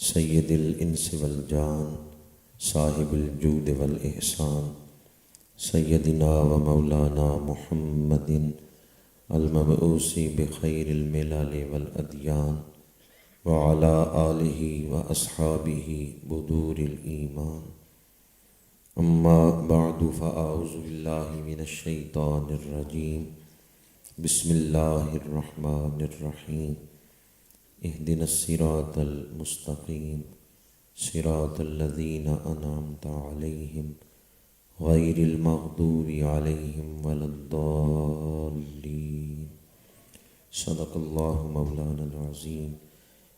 سید الانس والجان صاحب الجود والاحسان سیدنا و مولانا محمد المبعوث بخیر الملل والادیان وعلى آلہ واصحابہ بدور الایمان اما بعد فاعوذ باللہ من الشیطان الرجیم بسم اللہ الرحمن الرحیم اہدنا الصراط المستقیم صراط الذین انعمت علیہم غیر المغضوب علیہم ولا الضالین صدق اللہ مولانا العظیم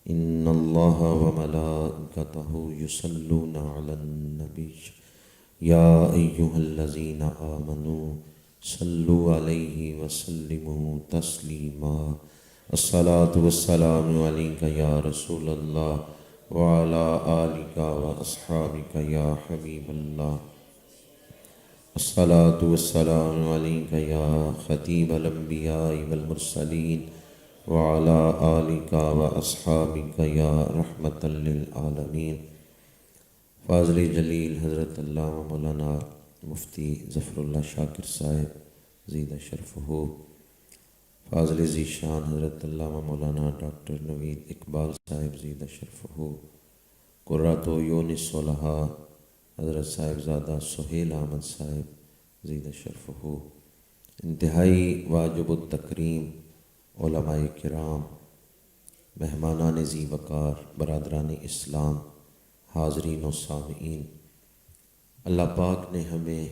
ان اللہ وملائکتہ یصلون علی النبی یا ایہا الذین آمنوا صلوا علیہ وسلموا تسلیما الصلاۃ والسلام علیک یا رسول اللہ وعلی آلک واصحابک یا حبیب اللہ الصلاۃ والسلام علیک یا خطیب الانبیاء والمرسلین وعلی آلک واصحابک یا رحمۃ للعالمین۔ فاضل جلیل حضرت علامہ مولانا مفتی ظفر اللہ شاکر صاحب زیدہ شرفہ، فاضل ذیشان حضرت علامہ مولانا ڈاکٹر نوید اقبال صاحب زیدہ شرفہ، قرۃ عیون الصلحاء حضرت صاحبزادہ سہیل احمد صاحب زیدہ شرفہ، انتہائی واجب التکریم علماء کرام، مہمانان ذی وقار، برادران اسلام، حاضرین و سامعین، اللہ پاک نے ہمیں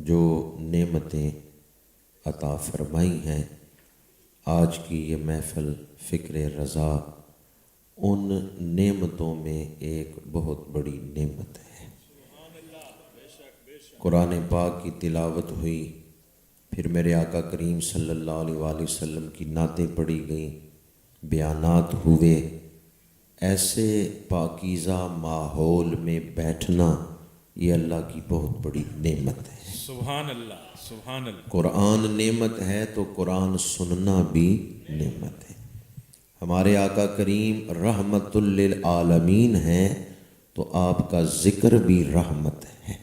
جو نعمتیں عطا فرمائی ہیں، آج کی یہ محفل فکر رضا ان نعمتوں میں ایک بہت بڑی نعمت ہے۔ قرآن پاک کی تلاوت ہوئی، پھر میرے آقا کریم صلی اللہ علیہ وآلہ وسلم کی نعتیں پڑھی گئیں، بیانات ہوئے۔ ایسے پاکیزہ ماحول میں بیٹھنا یہ اللہ کی بہت بڑی نعمت ہے۔ سبحان اللہ، سبحان اللہ۔ قرآن نعمت ہے تو قرآن سننا بھی نعمت ہے۔ ہمارے آقا کریم رحمت للعالمین ہیں تو آپ کا ذکر بھی رحمت ہے۔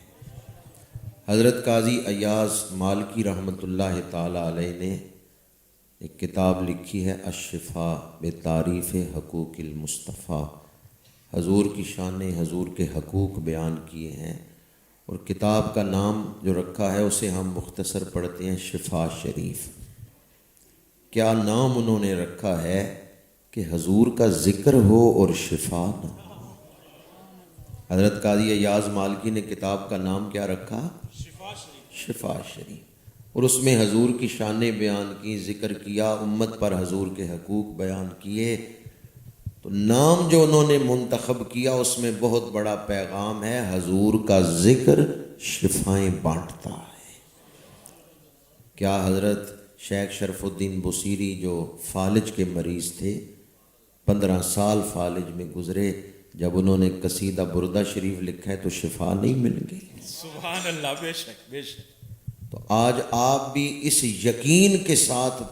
حضرت قاضی ایاز مالکی رحمۃ اللہ تعالی علیہ نے ایک کتاب لکھی ہے الشفاء بتعریف حقوق المصطفیٰ، حضور کی شان، حضور کے حقوق بیان کیے ہیں، اور کتاب کا نام جو رکھا ہے اسے ہم مختصر پڑھتے ہیں شفا شریف۔ کیا نام انہوں نے رکھا ہے کہ حضور کا ذکر ہو اور شفا نہ ہو۔ حضرت قاضی ایاز مالکی نے کتاب کا نام کیا رکھا؟ شفا شریف، اور اس میں حضور کی شانیں بیان کی، ذکر کیا، امت پر حضور کے حقوق بیان کیے۔ تو نام جو انہوں نے منتخب کیا اس میں بہت بڑا پیغام ہے، حضور کا ذکر شفائیں بانٹتا ہے۔ کیا حضرت شیخ شرف الدین بصیری جو فالج کے مریض تھے، 15 سال فالج میں گزرے، جب انہوں نے قصیدہ بردہ شریف لکھا ہے تو شفا نہیں مل گئی؟ سبحان اللہ، بے شک بے شک۔ تو آج آپ بھی اس یقین کے ساتھ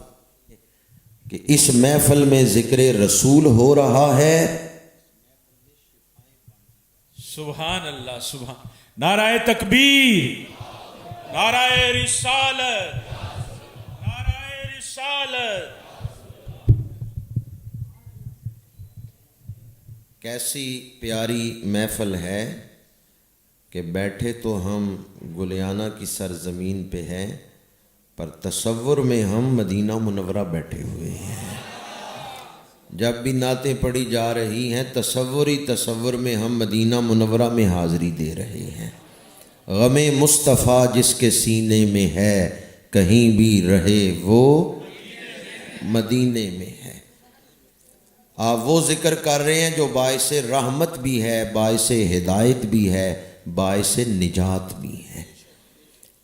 کہ اس محفل میں ذکر رسول ہو رہا ہے، سبحان اللہ، سبحان، نعرہ تکبیر، نعرہ رسالت، نعرہ رسالت۔ کیسی پیاری محفل ہے کہ بیٹھے تو ہم گلیانہ کی سرزمین پہ ہیں، پر تصور میں ہم مدینہ منورہ بیٹھے ہوئے ہیں۔ جب بھی نعتیں پڑھی جا رہی ہیں تصور میں ہم مدینہ منورہ میں حاضری دے رہے ہیں۔ غم مصطفیٰ جس کے سینے میں ہے، کہیں بھی رہے وہ مدینے میں ہے۔ آپ وہ ذکر کر رہے ہیں جو باعث رحمت بھی ہے، باعث ہدایت بھی ہے، باعث نجات بھی ہے۔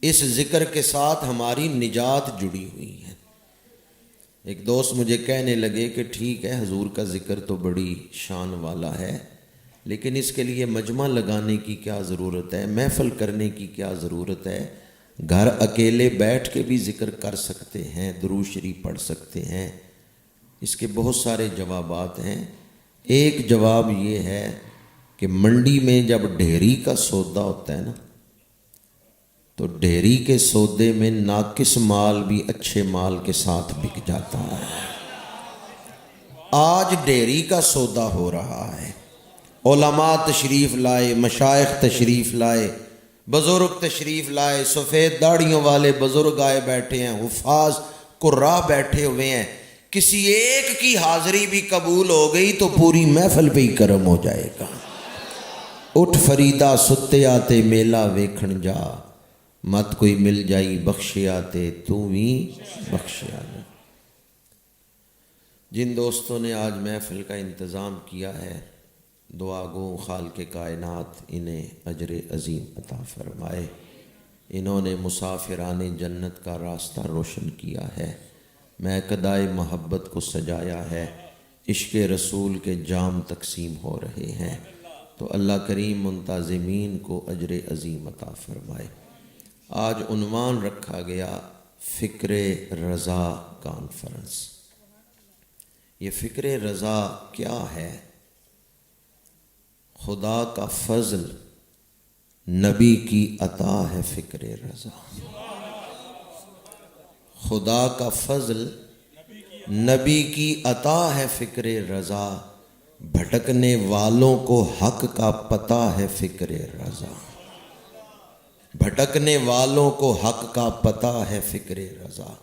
اس ذکر کے ساتھ ہماری نجات جڑی ہوئی ہے۔ ایک دوست مجھے کہنے لگے کہ ٹھیک ہے حضور کا ذکر تو بڑی شان والا ہے، لیکن اس کے لیے مجمع لگانے کی کیا ضرورت ہے، محفل کرنے کی کیا ضرورت ہے؟ گھر اکیلے بیٹھ کے بھی ذکر کر سکتے ہیں، درود شریف پڑھ سکتے ہیں۔ اس کے بہت سارے جوابات ہیں، ایک جواب یہ ہے کہ منڈی میں جب ڈھیری کا سودا ہوتا ہے نا تو ڈھیری کے سودے میں ناقص مال بھی اچھے مال کے ساتھ بک جاتا ہے۔ آج ڈھیری کا سودا ہو رہا ہے، علماء تشریف لائے، مشائخ تشریف لائے، بزرگ تشریف لائے، سفید داڑھیوں والے بزرگ آئے بیٹھے ہیں، حفاظ قراء بیٹھے ہوئے ہیں۔ کسی ایک کی حاضری بھی قبول ہو گئی تو پوری محفل پہ ہی کرم ہو جائے گا۔ اٹھ فریدا ستے آتے میلہ ویکھن جا، مت کوئی مل جائی بخشے آتے تو بھی بخشے آتے۔ جن دوستوں نے آج محفل کا انتظام کیا ہے، دعا گو خالق کائنات انہیں اجر عظیم عطا فرمائے۔ انہوں نے مسافران جنت کا راستہ روشن کیا ہے، میکدائے محبت کو سجایا ہے، عشق رسول کے جام تقسیم ہو رہے ہیں، تو اللہ کریم منتظمین کو اجر عظیم عطا فرمائے۔ آج عنوان رکھا گیا فکر رضا کانفرنس۔ یہ فکر رضا کیا ہے؟ خدا کا فضل نبی کی عطا ہے فکر رضا۔ خدا کا فضل نبی کی عطا ہے فکر رضا، بھٹکنے والوں کو حق کا پتہ ہے فکر رضا۔ بھٹکنے والوں کو حق کا پتہ ہے فکر رضا۔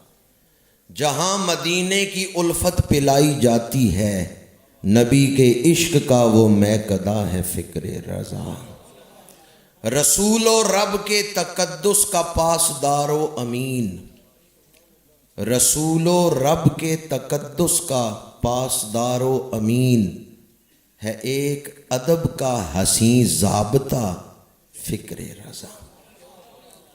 جہاں مدینے کی الفت پلائی جاتی ہے، نبی کے عشق کا وہ میکدہ ہے فکر رضا۔ رسول و رب کے تقدس کا پاسدار و امین، رسول و رب کے تقدس کا پاسدار و امین ہے ایک ادب کا حسین ضابطہ فکر رضا۔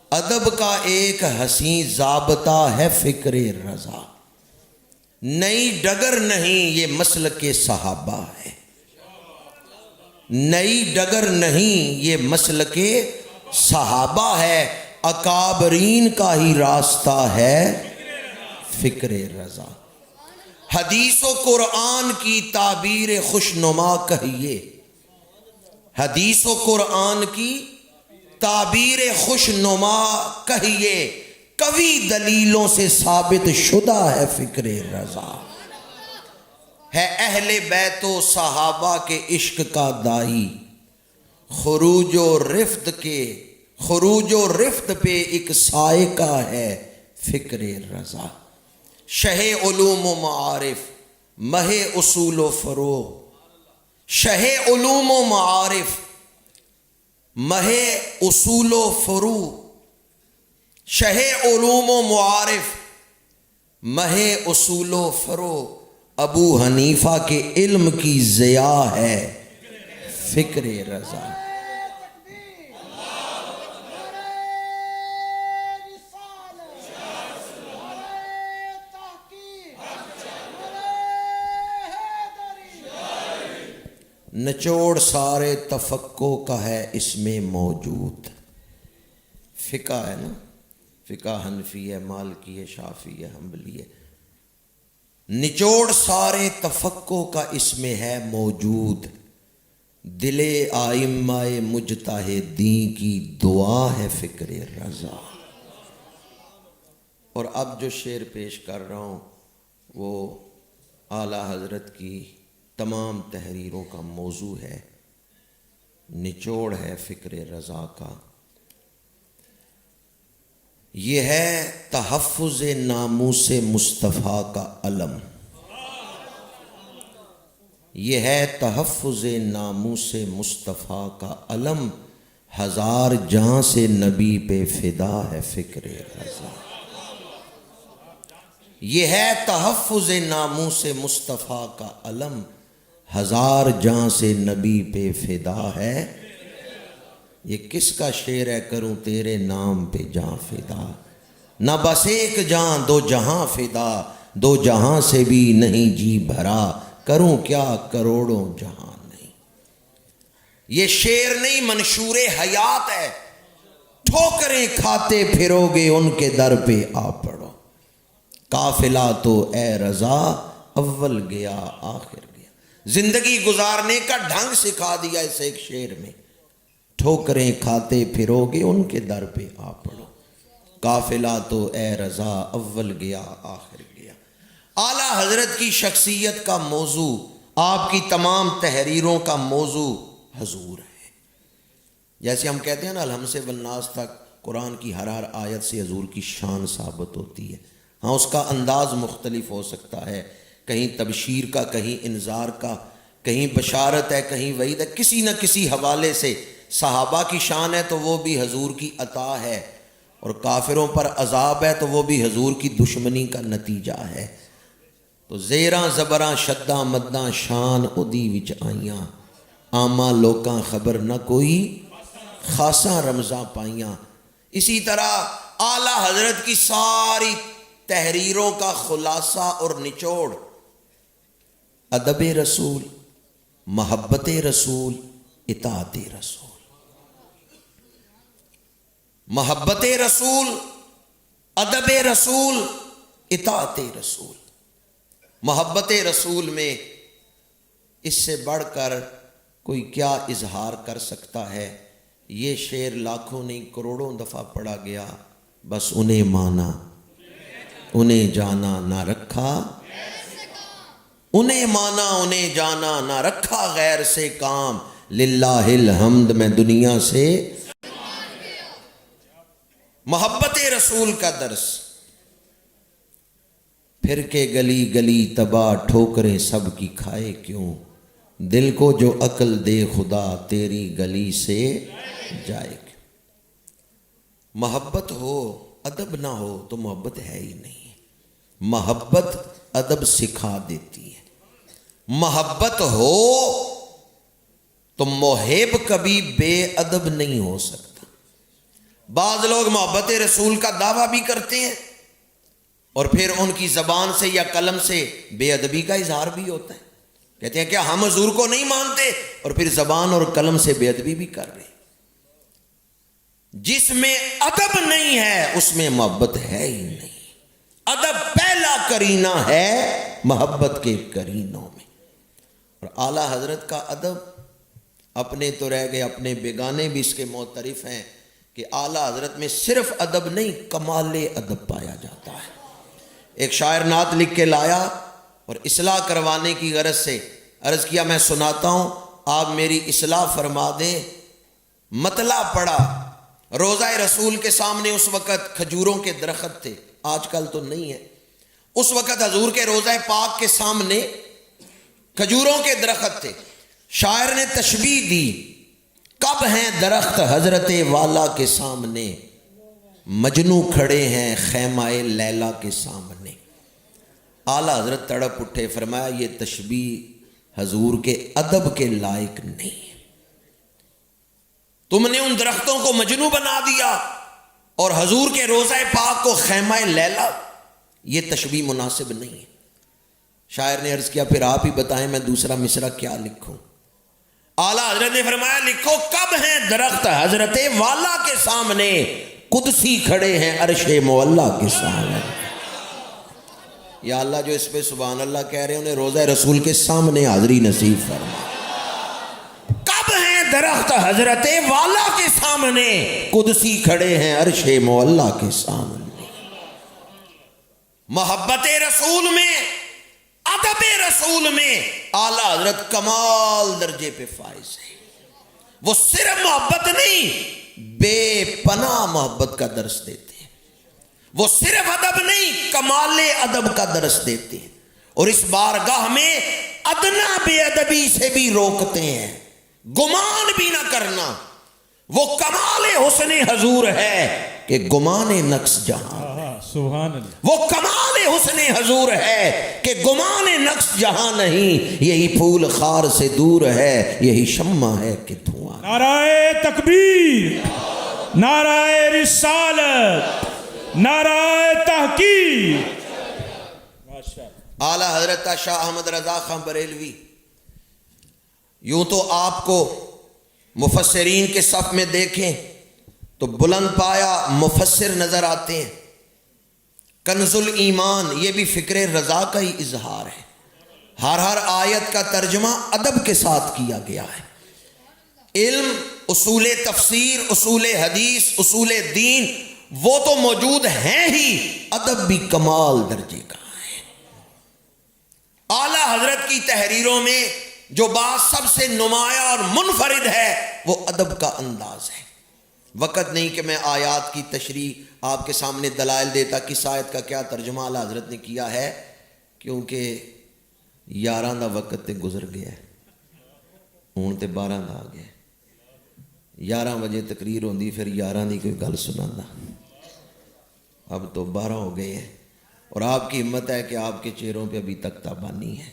ادب کا ایک حسین ضابطہ ہے فکر رضا۔ نئی ڈگر نہیں یہ مسلک صحابہ ہے، نئی ڈگر نہیں یہ مسلک صحابہ ہے، اکابرین کا ہی راستہ ہے فکر رضا۔ حدیث و قرآن کی تعبیر خوشنما کہیے، حدیث و قرآن کی تعبیر خوشنما کہیے، کبھی دلیلوں سے ثابت شدہ ہے فکر رضا۔ ہے اہل بیت و صحابہ کے عشق کا دائی، خروج و رفت پہ ایک سائقہ ہے فکر رضا۔ شہ علوم و معارف مہ اصول و فروغ، شہ علوم و معارف مہ اصول و فروغ، شہ علوم و معارف مہ اصول و فروغ، ابو حنیفہ کے علم کی ضیاء ہے فکر رضا۔ نچوڑ سارے تفقع کا ہے اس میں موجود۔ فقہ ہے نا، فقہ حنفی ہے، مالکی ہے، شافعی ہے، حنبلی ہے۔ نچوڑ سارے تفقع کا اس میں ہے موجود، دل آئمہ مجتہدین کی دعا ہے فکر رضا۔ اور اب جو شعر پیش کر رہا ہوں وہ اعلیٰ حضرت کی تمام تحریروں کا موضوع ہے، نچوڑ ہے فکر رضا کا۔ یہ ہے تحفظ ناموس مصطفیٰ کا علم، یہ ہے تحفظ ناموس مصطفیٰ کا علم، ہزار جاں سے نبی پہ فدا ہے فکر رضا۔ یہ ہے تحفظ ناموس مصطفیٰ کا علم، ہزار جاں سے نبی پہ فدا ہے۔ یہ کس کا شعر ہے؟ کروں تیرے نام پہ جاں فدا، نہ بس ایک جاں دو جہاں فدا، دو جہاں سے بھی نہیں جی بھرا، کروں کیا کروڑوں جہاں نہیں۔ یہ شعر نہیں، منشور حیات ہے۔ ٹھوکریں کھاتے پھرو گے ان کے در پہ آ پڑو، قافلہ تو اے رضا اول گیا آخر گیا۔ زندگی گزارنے کا ڈھنگ سکھا دیا اس ایک شعر میں. ٹھوکریں کھاتے پھرو گے ان کے در پہ آ پڑو. قافلہ تو اے رضا اول گیا آخر گیا. اعلیٰ حضرت کی شخصیت کا موضوع، آپ کی تمام تحریروں کا موضوع حضور ہے. جیسے ہم کہتے ہیں نا الحمد والناس تک قرآن کی ہر آیت سے حضور کی شان ثابت ہوتی ہے. ہاں اس کا انداز مختلف ہو سکتا ہے، کہیں تبشیر کا، کہیں انذار کا، کہیں بشارت ہے، کہیں وعید ہے. کسی نہ کسی حوالے سے صحابہ کی شان ہے تو وہ بھی حضور کی عطا ہے، اور کافروں پر عذاب ہے تو وہ بھی حضور کی دشمنی کا نتیجہ ہے. تو زیراں زبراں شداں مداں شان اودی وچ آئیاں، عامہ لوکاں خبر نہ کوئی خاصاں رمزاں پائیاں. اسی طرح اعلیٰ حضرت کی ساری تحریروں کا خلاصہ اور نچوڑ ادب رسول، محبت رسول، اطاعت رسول. محبت رسول، ادب رسول، اطاعت رسول. محبت رسول میں اس سے بڑھ کر کوئی کیا اظہار کر سکتا ہے؟ یہ شعر لاکھوں نہیں کروڑوں دفعہ پڑھا گیا. بس انہیں مانا انہیں جانا نہ رکھا، انہیں مانا انہیں جانا نہ رکھا غیر سے کام. للہ الحمد میں دنیا سے. محبت رسول کا درس. پھر کے گلی گلی تباہ ٹھوکریں سب کی کھائے کیوں، دل کو جو عقل دے خدا تیری گلی سے جائے کیوں. محبت ہو ادب نہ ہو تو محبت ہے ہی نہیں. محبت ادب سکھا دیتی ہے. محبت ہو تو محب کبھی بے ادب نہیں ہو سکتا. بعض لوگ محبت رسول کا دعویٰ بھی کرتے ہیں اور پھر ان کی زبان سے یا قلم سے بے ادبی کا اظہار بھی ہوتا ہے. کہتے ہیں کیا ہم حضور کو نہیں مانتے، اور پھر زبان اور قلم سے بے ادبی بھی کر رہے ہیں. جس میں ادب نہیں ہے اس میں محبت ہے ہی نہیں. ادب پہلا کرینہ ہے محبت کے کرینوں میں. اور اعلیٰ حضرت کا ادب اپنے تو رہ گئے، اپنے بیگانے بھی اس کے معترف ہیں کہ اعلیٰ حضرت میں صرف ادب نہیں کمال ادب پایا جاتا ہے. ایک شاعر نعت لکھ کے لایا اور اصلاح کروانے کی غرض سے عرض کیا میں سناتا ہوں، آپ میری اصلاح فرما دیں. مطلع پڑا. روضہ رسول کے سامنے اس وقت کھجوروں کے درخت تھے، آج کل تو نہیں ہے. اس وقت حضور کے روضہ پاک کے سامنے کھجوروں کے درخت تھے. شاعر نے تشبیہ دی، کب ہیں درخت حضرت والا کے سامنے، مجنو کھڑے ہیں خیمہ لیلا کے سامنے. اعلیٰ حضرت تڑپ اٹھے، فرمایا یہ تشبیہ حضور کے ادب کے لائق نہیں ہے. تم نے ان درختوں کو مجنو بنا دیا اور حضور کے روضہ پاک کو خیمہ لیلا، یہ تشبیہ مناسب نہیں ہے. شاعر نے عرض کیا پھر آپ ہی بتائیں میں دوسرا مصرع کیا لکھوں. اعلیٰ حضرت نے فرمایا لکھو کب ہیں درخت حضرت والا کے سامنے، قدسی کھڑے ہیں عرش مولا کے سامنے. یا اللہ جو اس پہ سبحان اللہ کہہ رہے ہیں انہیں روضہ رسول کے سامنے حاضری نصیب فرما. کب ہیں درخت حضرت والا کے سامنے، قدسی کھڑے ہیں عرش مولا کے سامنے. محبت رسول میں، ادب رسول میں اعلیٰ حضرت کمال درجے پہ فائز ہے. وہ صرف محبت نہیں بے پناہ محبت کا درس دیتے ہیں. وہ صرف ادب نہیں کمال ادب کا درس دیتے ہیں. اور اس بارگاہ میں ادنا بے ادبی سے بھی روکتے ہیں. گمان بھی نہ کرنا. وہ کمال حسن حضور ہے کہ گمان نقص جہاں. سبحان اللہ. وہ کمال حسن حضور ہے کہ گمان نقص جہاں نہیں. یہی پھول خار سے دور ہے، یہی شمع ہے کہ دھواں. نعرہ تکبیر، نعرہ رسالت، نعرہ تحقیق. اعلیٰ حضرت شاہ احمد رضا خان بریلوی یوں تو آپ کو مفسرین کے صف میں دیکھیں تو بلند پایا مفسر نظر آتے ہیں. کنز الایمان یہ بھی فکر رضا کا ہی اظہار ہے. ہر آیت کا ترجمہ ادب کے ساتھ کیا گیا ہے۔ علم، اصول تفسیر، اصول حدیث، اصول دین وہ تو موجود ہیں ہی، ادب بھی کمال درجے کا ہے۔ اعلیٰ حضرت کی تحریروں میں جو بات سب سے نمایاں اور منفرد ہے وہ ادب کا انداز ہے۔ وقت نہیں کہ میں آیات کی تشریح آپ کے سامنے دلائل دیتا، کس آیت کا کیا ترجمہ اعلیٰ حضرت نے کیا ہے، کیونکہ 11 دا وقت تے گزر گیا ہے، ہوں تے 12 دا آ گیا۔ 11 بجے تقریر ہوندی، پھر 11 دی کوئی گل سنانا، اب تو 12 ہو گئے ہیں، اور آپ کی ہمت ہے کہ آپ کے چہروں پہ ابھی تک تابانی ہے۔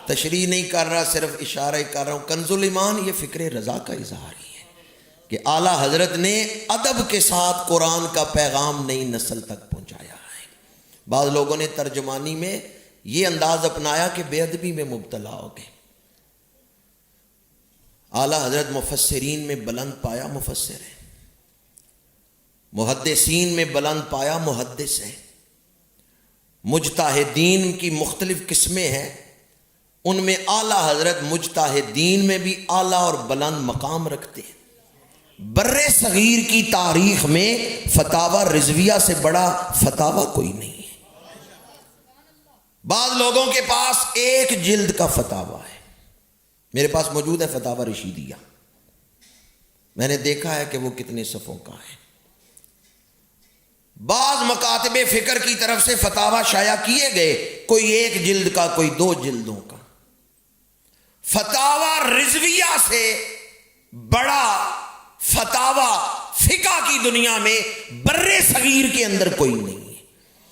تشریح نہیں کر رہا، صرف اشارہ ہی کر رہا ہوں۔ کنز الایمان یہ فکر رضا کا اظہار ہی ہے کہ اعلیٰ حضرت نے ادب کے ساتھ قرآن کا پیغام نئی نسل تک پہنچایا ہے۔ بعض لوگوں نے ترجمانی میں یہ انداز اپنایا کہ بے ادبی میں مبتلا ہو گئے۔ اعلیٰ حضرت مفسرین میں بلند پایا مفسر ہے، محدثین میں بلند پایا محدث ہے، مجتہدین کی مختلف قسمیں ہیں، ان میں اعلیٰ حضرت مجتہدین میں بھی اعلیٰ اور بلند مقام رکھتے ہیں۔ بر صغیر کی تاریخ میں فتاوی رضویہ سے بڑا فتاوی کوئی نہیں ہے۔ بعض لوگوں کے پاس ایک جلد کا فتاوی ہے، میرے پاس موجود ہے فتاوی رشیدیہ، میں نے دیکھا ہے کہ وہ کتنے صفحوں کا ہے۔ بعض مکاتب فکر کی طرف سے فتاوی شائع کیے گئے، کوئی ایک جلد کا، کوئی 2 جلدوں کا۔ فتاوی رضویہ سے بڑا فتاوی فقہ کی دنیا میں بر صغیر کے اندر کوئی نہیں ہے۔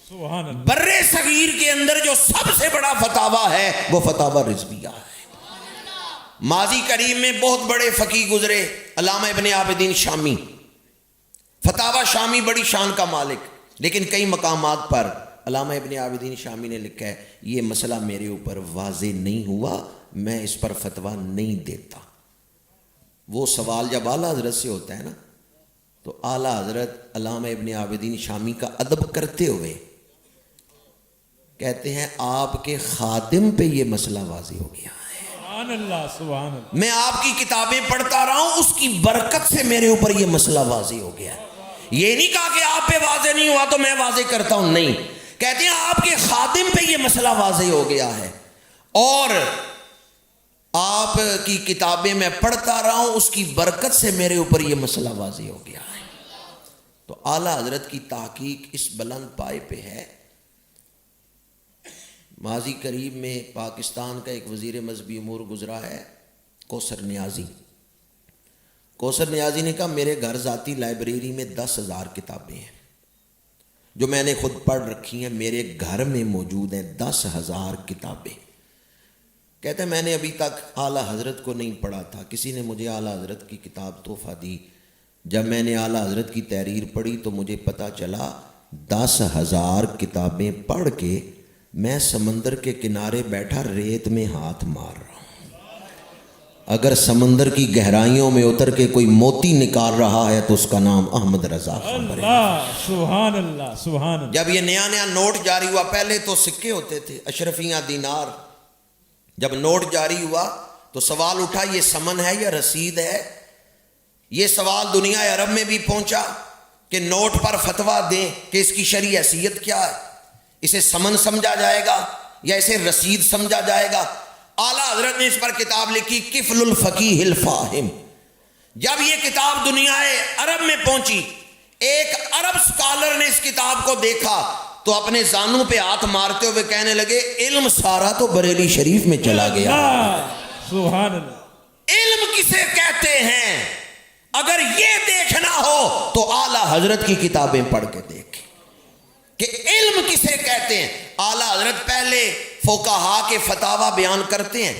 سبحان اللہ۔ بر صغیر کے اندر جو سب سے بڑا فتاوی ہے وہ فتاوی رضویہ ہے۔ ماضی قریب میں بہت بڑے فقیہ گزرے، علامہ ابن عابدین شامی، فتاوی شامی بڑی شان کا مالک، لیکن کئی مقامات پر علامہ ابن عابدین شامی نے لکھا ہے یہ مسئلہ میرے اوپر واضح نہیں ہوا، میں اس پر فتویٰ نہیں دیتا۔ وہ سوال جب اعلیٰ حضرت سے ہوتا ہے نا، تو اعلیٰ حضرت علامہ ابن عابدین شامی کا ادب کرتے ہوئے کہتے ہیں آپ کے خادم پہ یہ مسئلہ واضح ہو گیا ہے، سبحان اللہ، سبحان اللہ۔ میں آپ کی کتابیں پڑھتا رہا ہوں، اس کی برکت سے میرے اوپر یہ مسئلہ واضح ہو گیا ہے۔ یہ نہیں کہا کہ آپ پہ واضح نہیں ہوا تو میں واضح کرتا ہوں، نہیں، کہتے ہیں آپ کے خادم پہ یہ مسئلہ واضح ہو گیا ہے، اور آپ کی کتابیں میں پڑھتا رہا ہوں، اس کی برکت سے میرے اوپر یہ مسئلہ واضح ہو گیا ہے۔ تو اعلیٰ حضرت کی تحقیق اس بلند پائے پہ ہے۔ ماضی قریب میں پاکستان کا ایک وزیر مذہبی امور گزرا ہے، کوثر نیازی۔ کوثر نیازی نے کہا میرے گھر ذاتی لائبریری میں 10,000 کتابیں ہیں جو میں نے خود پڑھ رکھی ہیں، میرے گھر میں موجود ہیں 10,000 کتابیں۔ کہتے ہیں میں نے ابھی تک اعلیٰ حضرت کو نہیں پڑھا تھا، کسی نے مجھے اعلیٰ حضرت کی کتاب تحفہ دی، جب میں نے اعلیٰ حضرت کی تحریر پڑھی تو مجھے پتہ چلا 10,000 کتابیں پڑھ کے میں سمندر کے کنارے بیٹھا ریت میں ہاتھ مار رہا ہوں، اگر سمندر کی گہرائیوں میں اتر کے کوئی موتی نکال رہا ہے تو اس کا نام احمد رضا خان بریلوی۔ اللہ، سبحان اللہ، سبحان اللہ۔ جب یہ نیا نیا نوٹ جاری ہوا، پہلے تو سکے ہوتے تھے، اشرفیاں، دینار، جب نوٹ جاری ہوا تو سوال اٹھا یہ سمن ہے یا رسید ہے؟ یہ سوال دنیا عرب میں بھی پہنچا کہ نوٹ پر فتویٰ دیں کہ اس کی شرعی حیثیت کیا ہے، اسے سمن سمجھا جائے گا یا اسے رسید سمجھا جائے گا؟ اعلیٰ حضرت نے اس پر کتاب لکھی کفل الفقیہ الفاہم۔ جب یہ کتاب دنیا عرب میں پہنچی، ایک عرب سکالر نے اس کتاب کو دیکھا تو اپنے زانوں پہ ہاتھ مارتے ہوئے کہنے لگے علم سارا تو بریلی شریف میں چلا گیا۔ سبحان اللہ۔ علم کسے کہتے ہیں؟ اگر یہ دیکھنا ہو تو اعلیٰ حضرت کی کتابیں پڑھ کے دیکھیں کہ علم کسے کہتے ہیں۔ اعلیٰ حضرت پہلے فقہا کے فتاوی بیان کرتے ہیں،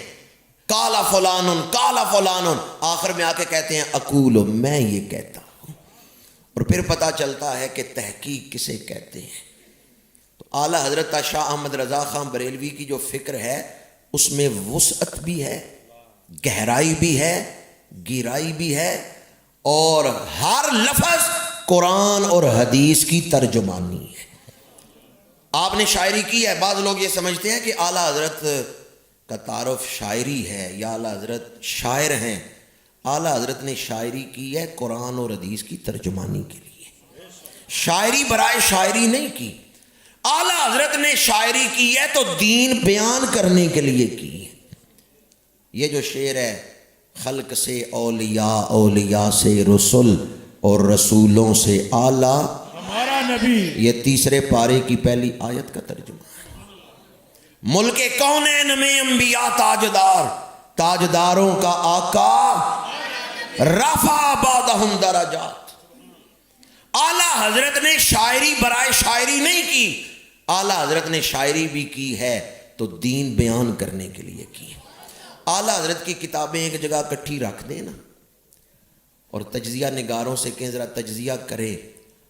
کالا فلان کالا فلان، آخر میں آ کے کہتے ہیں اقول، میں یہ کہتا ہوں، اور پھر پتہ چلتا ہے کہ تحقیق کسے کہتے ہیں۔ تو اعلیٰ حضرت شاہ احمد رضا خان بریلوی کی جو فکر ہے اس میں وسعت بھی ہے، گہرائی بھی ہے، گہرائی بھی ہے، اور ہر لفظ قرآن اور حدیث کی ترجمانی ہے۔ آپ نے شاعری کی ہے. بعض لوگ یہ سمجھتے ہیں کہ اعلیٰ حضرت کا تعارف شاعری ہے یا اعلیٰ حضرت شاعر ہیں. اعلیٰ حضرت نے شاعری کی ہے قرآن اور حدیث کی ترجمانی کے لیے، شاعری برائے شاعری نہیں کی. اعلیٰ حضرت نے شاعری کی ہے تو دین بیان کرنے کے لیے کی ہے. یہ جو شعر ہے، خلق سے اولیاء، اولیاء سے رسول اور رسولوں سے اعلیٰ ہمارا نبی، یہ تیسرے پارے کی پہلی آیت کا ترجمہ ہے. ملک کونین میں انبیاء تاجدار، تاجداروں کا آقا رفع بعدہم درجات. اعلیٰ حضرت نے شاعری برائے شاعری نہیں کی، اعلیٰ حضرت نے شاعری بھی کی ہے تو دین بیان کرنے کے لیے کی. اعلیٰ حضرت کی کتابیں ایک جگہ اکٹھی رکھ دیں نا اور تجزیہ نگاروں سے کہیں ذرا تجزیہ کرے،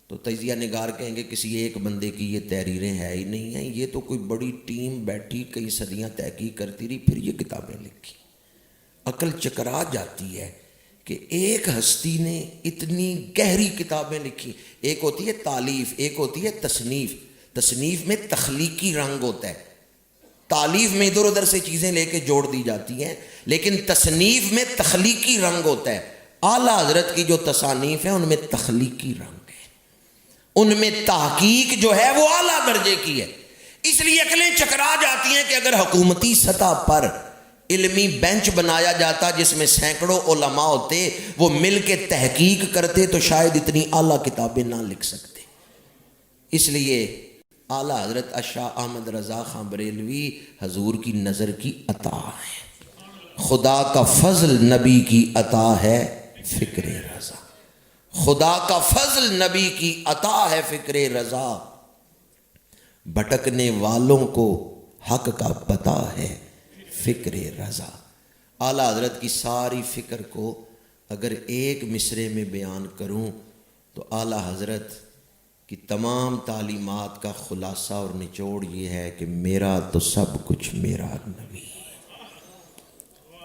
تو تجزیہ نگار کہیں گے کسی ایک بندے کی یہ تحریریں ہے ہی نہیں ہیں، یہ تو کوئی بڑی ٹیم بیٹھی کئی صدیاں تحقیق کرتی رہی پھر یہ کتابیں لکھی. عقل چکرا جاتی ہے کہ ایک ہستی نے اتنی گہری کتابیں لکھی. ایک ہوتی ہے تالیف، ایک ہوتی ہے تصنیف. تصنیف میں تخلیقی رنگ ہوتا ہے، تالیف میں ادھر ادھر سے چیزیں لے کے جوڑ دی جاتی ہیں، لیکن تصنیف میں تخلیقی رنگ ہوتا ہے. اعلیٰ حضرت کی جو تصانیف ہیں ان میں تخلیقی رنگ ہے، ان میں تحقیق جو ہے وہ اعلیٰ درجے کی ہے. اس لیے عقلیں چکرا جاتی ہیں کہ اگر حکومتی سطح پر علمی بینچ بنایا جاتا جس میں سینکڑوں علماء ہوتے، وہ مل کے تحقیق کرتے تو شاید اتنی اعلیٰ کتابیں نہ لکھ سکتے. اس لیے اعلیٰ حضرت شاہ احمد رضا خان بریلوی حضور کی نظر کی عطا ہے. خدا کا فضل نبی کی عطا ہے فکر رضا. خدا کا فضل نبی کی عطا ہے فکر رضا. بھٹکنے والوں کو حق کا پتہ ہے فکر رضا. اعلیٰ حضرت کی ساری فکر کو اگر ایک مصرے میں بیان کروں تو اعلیٰ حضرت کی تمام تعلیمات کا خلاصہ اور نچوڑ یہ ہے کہ میرا تو سب کچھ میرا نبی،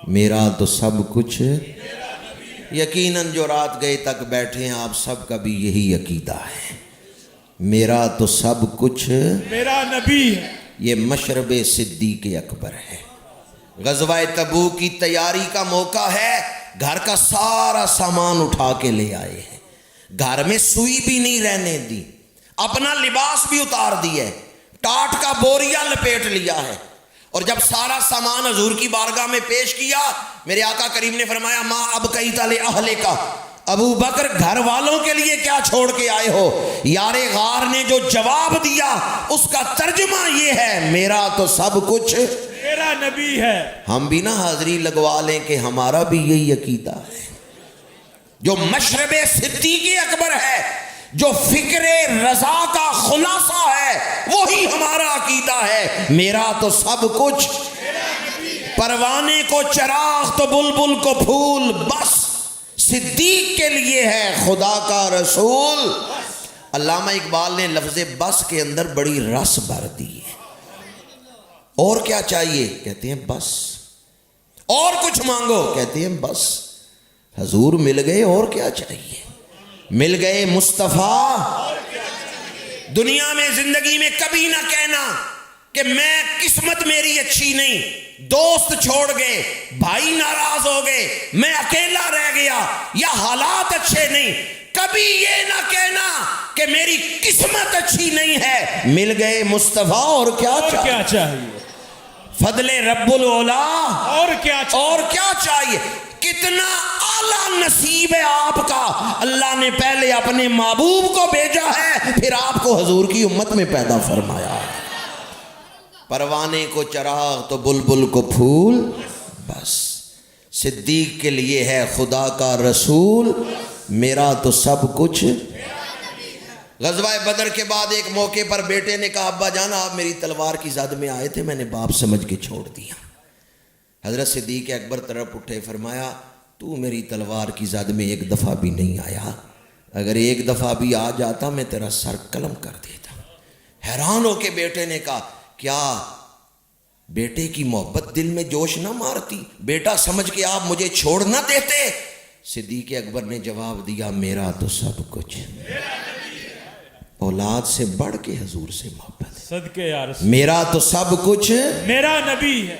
میرا تو سب کچھ. یقیناً جو رات گئے تک بیٹھے ہیں آپ سب کا بھی یہی عقیدہ ہے، میرا تو سب کچھ میرا نبی ہے. یہ مشرب صدیق اکبر ہے. غزوہ تبوک کی تیاری کا موقع ہے، گھر کا سارا سامان اٹھا کے لے آئے ہیں، گھر میں سوئی بھی نہیں رہنے دی، اپنا لباس بھی اتار دیا ہے، ٹاٹ کا بوریا لپیٹ لیا ہے. اور جب سارا سامان حضور کی بارگاہ میں پیش کیا، میرے آقا کریم نے فرمایا ما اب کئی تلے اہلے کا، ابو بکر گھر والوں کے لیے کیا چھوڑ کے آئے ہو؟ یار غار نے جو جواب دیا اس کا ترجمہ یہ ہے میرا تو سب کچھ میرا نبی ہے. ہم بھی نہ حاضری لگوا لیں کہ ہمارا بھی یہی عقیدہ ہے. جو مشرب صدیق اکبر ہے، جو فکر رضا کا خلاصہ ہے، وہی ہمارا عقیدہ ہے میرا تو سب کچھ. پروانے کو چراغ تو بلبل کو پھول، بس صدیق کے لیے ہے خدا کا رسول. علامہ اقبال نے لفظ بس کے اندر بڑی رس بھر دی ہے. اور کیا چاہیے؟ کہتے ہیں بس. اور کچھ مانگو؟ کہتے ہیں بس. حضور مل گئے اور کیا چاہیے؟ مل گئے مصطفیٰ. دنیا میں زندگی میں کبھی نہ کہنا کہ میں قسمت میری اچھی نہیں، دوست چھوڑ گئے، بھائی ناراض ہو گئے، میں اکیلا رہ گیا یا حالات اچھے نہیں. کبھی یہ نہ کہنا کہ میری قسمت اچھی نہیں ہے. مل گئے مصطفیٰ اور کیا چاہیے؟ فضل رب العلا اور کیا چاہیے؟ کتنا اعلیٰ نصیب ہے آپ کا. اللہ نے پہلے اپنے محبوب کو بھیجا ہے، پھر آپ کو حضور کی امت میں پیدا فرمایا. پروانے کو چراغ تو بلبل کو پھول، بس. صدیق کے لیے ہے خدا کا رسول، میرا تو سب کچھ. غزوہ بدر کے بعد ایک موقع پر بیٹے نے کہا ابا جان آپ میری تلوار کی زد میں آئے تھے، میں نے باپ سمجھ کے چھوڑ دیا. حضرت صدیق اکبر طرف اٹھے، فرمایا تو میری تلوار کی زد میں ایک دفعہ بھی نہیں آیا، اگر ایک دفعہ بھی آ جاتا میں تیرا سر قلم کر دیتا. حیران ہو کے بیٹے نے کہا کیا بیٹے کی محبت دل میں جوش نہ مارتی؟ بیٹا سمجھ کے آپ مجھے چھوڑ نہ دیتے؟ صدیق اکبر نے جواب دیا میرا تو سب کچھ. اولاد سے بڑھ کے حضور سے محبت ہے. صدقے یا رسول میرا تو سب کچھ میرا نبی ہے.